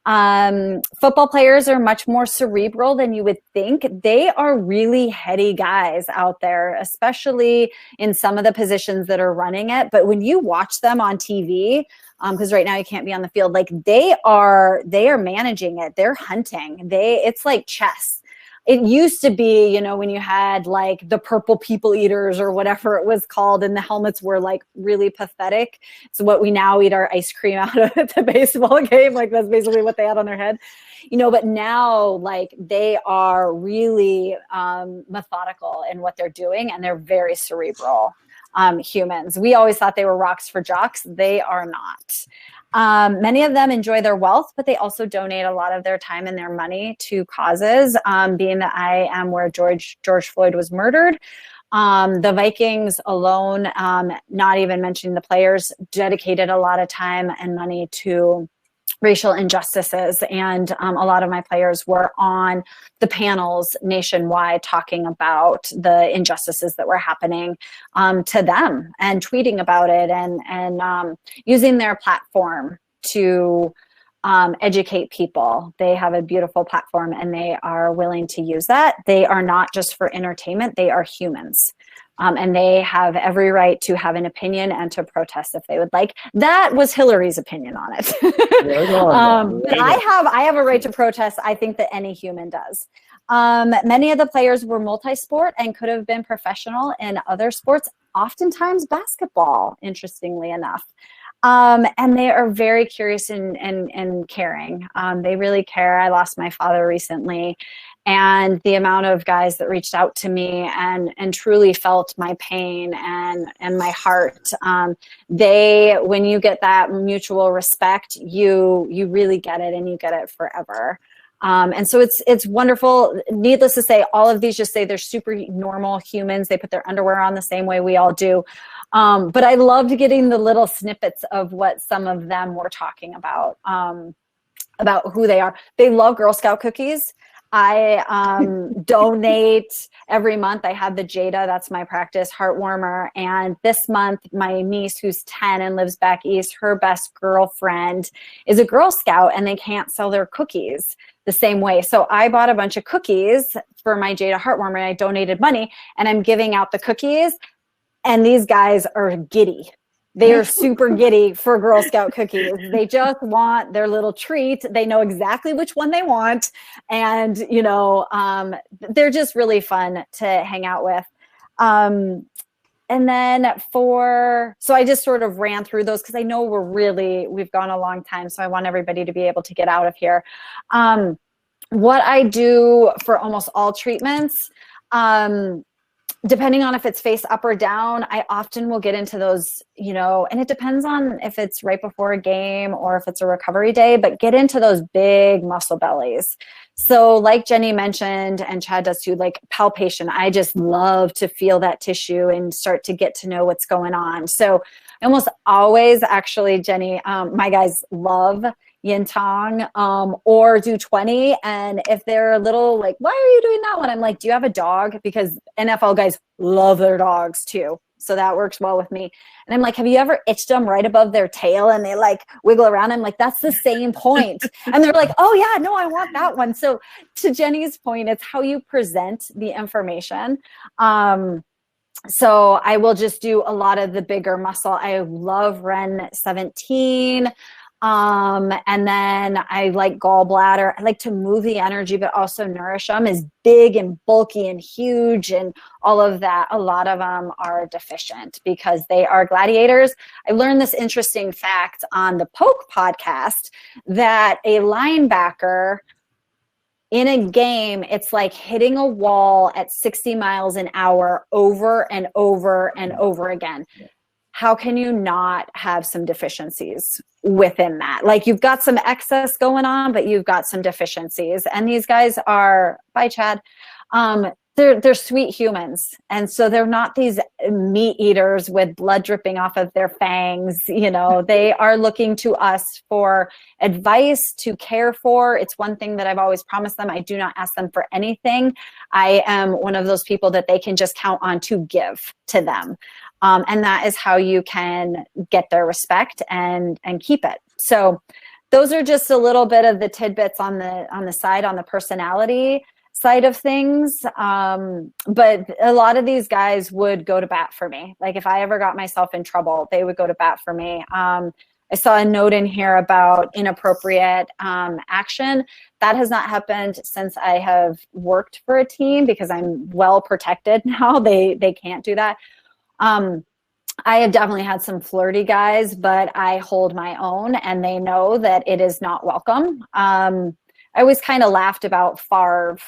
Football players are much more cerebral than you would think. They are really heady guys out there, especially in some of the positions that are running it. But when you watch them on TV, because right now you can't be on the field, like they are managing it. They're hunting. It's like chess. It used to be, you know, when you had like the purple people eaters or whatever it was called, and the helmets were like really pathetic. It's what we now eat our ice cream out of at the baseball game. Like that's basically what they had on their head, you know, but now like they are really methodical in what they're doing and they're very cerebral humans. We always thought they were rocks for jocks. They are not. Many of them enjoy their wealth, but they also donate a lot of their time and their money to causes. Being that I am where George Floyd was murdered, the Vikings alone, not even mentioning the players, dedicated a lot of time and money to racial injustices. And a lot of my players were on the panels nationwide talking about the injustices that were happening to them and tweeting about it and using their platform to educate people. They have a beautiful platform and they are willing to use that. They are not just for entertainment, they are humans. And they have every right to have an opinion and to protest if they would like. That was Hilary's opinion on it. But I have a right to protest. I think that any human does. Many of the players were multi-sport and could have been professional in other sports, oftentimes basketball, interestingly enough. And they are very curious and caring. They really care. I lost my father recently, and the amount of guys that reached out to me and truly felt my pain and my heart. When you get that mutual respect, you really get it and you get it forever. And so it's wonderful. Needless to say, all of these just say they're super normal humans. They put their underwear on the same way we all do. But I loved getting the little snippets of what some of them were talking about who they are. They love Girl Scout cookies. I donate every month. I have the Jada, that's my practice, Heartwarmer. And this month, my niece, who's 10 and lives back east, her best girlfriend is a Girl Scout and they can't sell their cookies the same way. So I bought a bunch of cookies for my Jada Heartwarmer and I donated money and I'm giving out the cookies. And these guys are giddy. They are super giddy for Girl Scout cookies. They just want their little treat. They know exactly which one they want. And, you know, they're just really fun to hang out with. And then so I just sort of ran through those because I know we've gone a long time. So I want everybody to be able to get out of here. What I do for almost all treatments, depending on if it's face up or down, I often will get into those, you know, and it depends on if it's right before a game or if it's a recovery day, but get into those big muscle bellies. So like Jenny mentioned, and Chad does too, like palpation. I just love to feel that tissue and start to get to know what's going on. So almost always, actually, Jenny, my guys love yin tong or do 20. And if they're a little like, why are you doing that one? I'm like, do you have a dog? Because NFL guys love their dogs too. So that works well with me. And I'm like, have you ever itched them right above their tail and they like wiggle around? I'm like, that's the same point. And they're like, oh yeah, no, I want that one. So to Jenny's point, it's how you present the information. So I will just do a lot of the bigger muscle. I love Ren 17. And then I like gallbladder. I like to move the energy, but also nourish them. Is big and bulky and huge and all of that. A lot of them are deficient because they are gladiators. I learned this interesting fact on the Poke podcast that a linebacker in a game, it's like hitting a wall at 60 miles an hour over and over and over again. how can you not have some deficiencies within that? Like, you've got some excess going on, but you've got some deficiencies. And these guys are, bye Chad, they're sweet humans. And so they're not these meat eaters with blood dripping off of their fangs. You know, they are looking to us for advice, to care for. It's one thing that I've always promised them. I do not ask them for anything. I am one of those people that they can just count on to give to them. And that is how you can get their respect and keep it. So those are just a little bit of the tidbits on the side, on the personality side of things. But a lot of these guys would go to bat for me. Like, if I ever got myself in trouble, they would go to bat for me. I saw a note in here about inappropriate action. That has not happened since I have worked for a team, because I'm well protected now. They can't do that. I have definitely had some flirty guys, but I hold my own, and they know that it is not welcome. I always kind of laughed about Favre.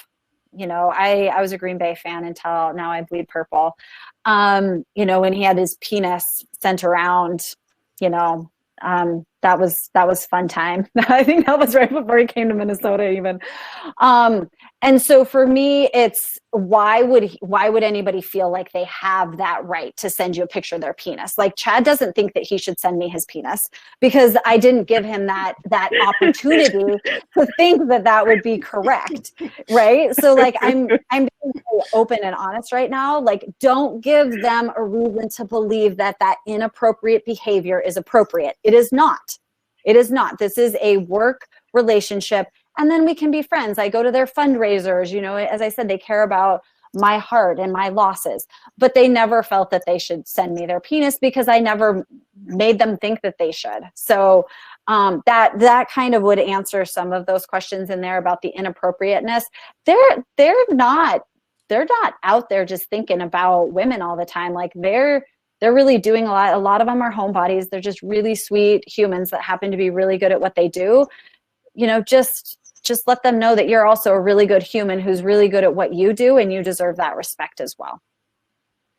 You know, I was a Green Bay fan until now I bleed purple. You know, when he had his penis sent around, you know, that was fun time. I think that was right before he came to Minnesota even. And so for me, it's why would anybody feel like they have that right to send you a picture of their penis? Like, Chad doesn't think that he should send me his penis, because I didn't give him that opportunity to think that would be correct, right? So like, I'm being very open and honest right now. Like, don't give them a reason to believe that inappropriate behavior is appropriate. It is not. It is not. This is a work relationship. And then we can be friends. I go to their fundraisers, you know, as I said, they care about my heart and my losses, but they never felt that they should send me their penis, because I never made them think that they should. So that kind of would answer some of those questions in there about the inappropriateness. They're not out there just thinking about women all the time. Like, they're really doing a lot. A lot of them are homebodies. They're just really sweet humans that happen to be really good at what they do. You know, just let them know that you're also a really good human who's really good at what you do, and you deserve that respect as well.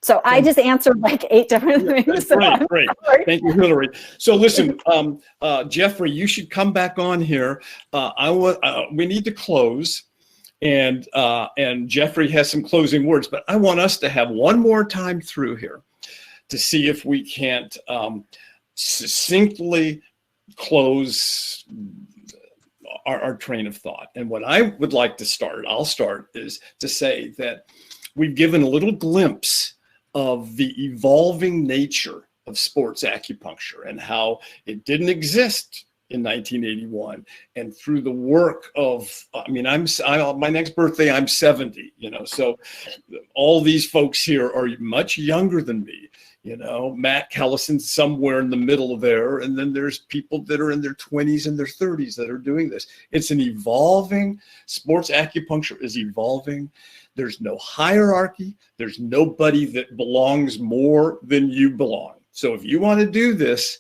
So I just answered like 8 different things. Great. Thank you, Hilary. So listen, Jeffrey, you should come back on here. We need to close, and Jeffrey has some closing words, but I want us to have one more time through here to see if we can't succinctly close our train of thought. And what I would like to I'll start, is to say that we've given a little glimpse of the evolving nature of sports acupuncture and how it didn't exist in 1981. And through the work of, my next birthday, I'm 70, you know, so all these folks here are much younger than me. You know, Matt Callison's somewhere in the middle of there. And then there's people that are in their 20s and their 30s that are doing this. It's an evolving, sports acupuncture is evolving. There's no hierarchy. There's nobody that belongs more than you belong. So if you want to do this,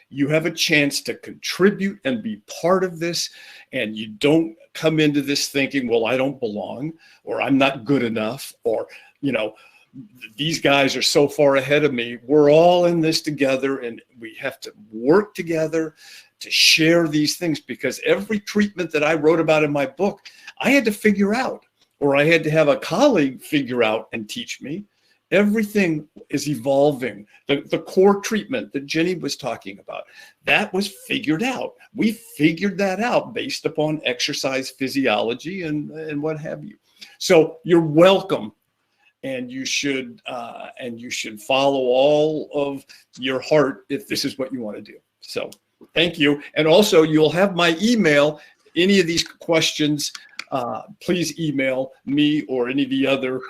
you have a chance to contribute and be part of this. And you don't come into this thinking, well, I don't belong, or I'm not good enough, or, you know, these guys are so far ahead of me. We're all in this together, and we have to work together to share these things, because every treatment that I wrote about in my book, I had to figure out, or I had to have a colleague figure out and teach me. Everything is evolving. The core treatment that Jenny was talking about, that was figured out. We figured that out based upon exercise physiology and what have you. So you're welcome. And you should follow all of your heart if this is what you want to do. So thank you. And also, you'll have my email. Any of these questions, please email me or any of the other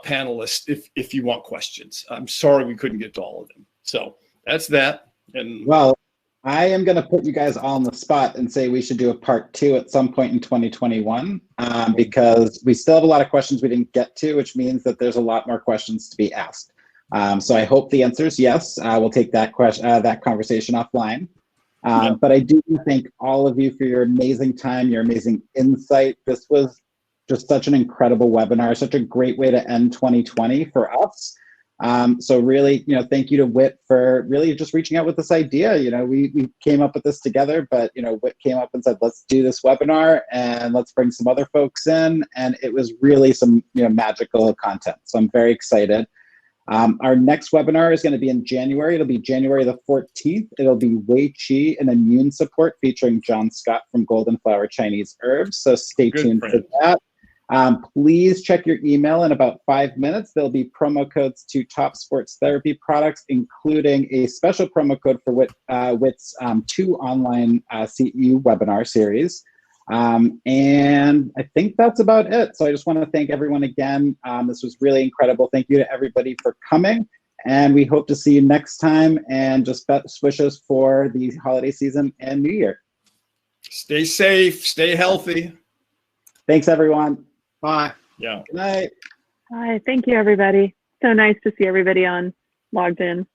panelists if you want questions. I'm sorry we couldn't get to all of them. So that's that. And well, I am going to put you guys all on the spot and say we should do a part 2 at some point in 2021, because we still have a lot of questions we didn't get to, which means that there's a lot more questions to be asked. So I hope the answer is yes. We'll take that conversation offline. But I do thank all of you for your amazing time, your amazing insight. This was just such an incredible webinar, such a great way to end 2020 for us. So really, thank you to Whit for really just reaching out with this idea. We came up with this together, but, Whit came up and said, let's do this webinar and let's bring some other folks in. And it was really some, magical content. So I'm very excited. Our next webinar is going to be in January. It'll be January the 14th. It'll be Wei Qi and Immune Support featuring John Scott from Golden Flower Chinese Herbs. So stay tuned for that. Please check your email in about 5 minutes. There'll be promo codes to top sports therapy products, including a special promo code for Whit's 2 online CEU webinar series. And I think that's about it. So I just want to thank everyone again. This was really incredible. Thank you to everybody for coming. And we hope to see you next time, and just best wishes for the holiday season and New Year. Stay safe, stay healthy. Thanks, everyone. Bye. Yeah. Good night. Bye. Thank you, everybody. So nice to see everybody on logged in.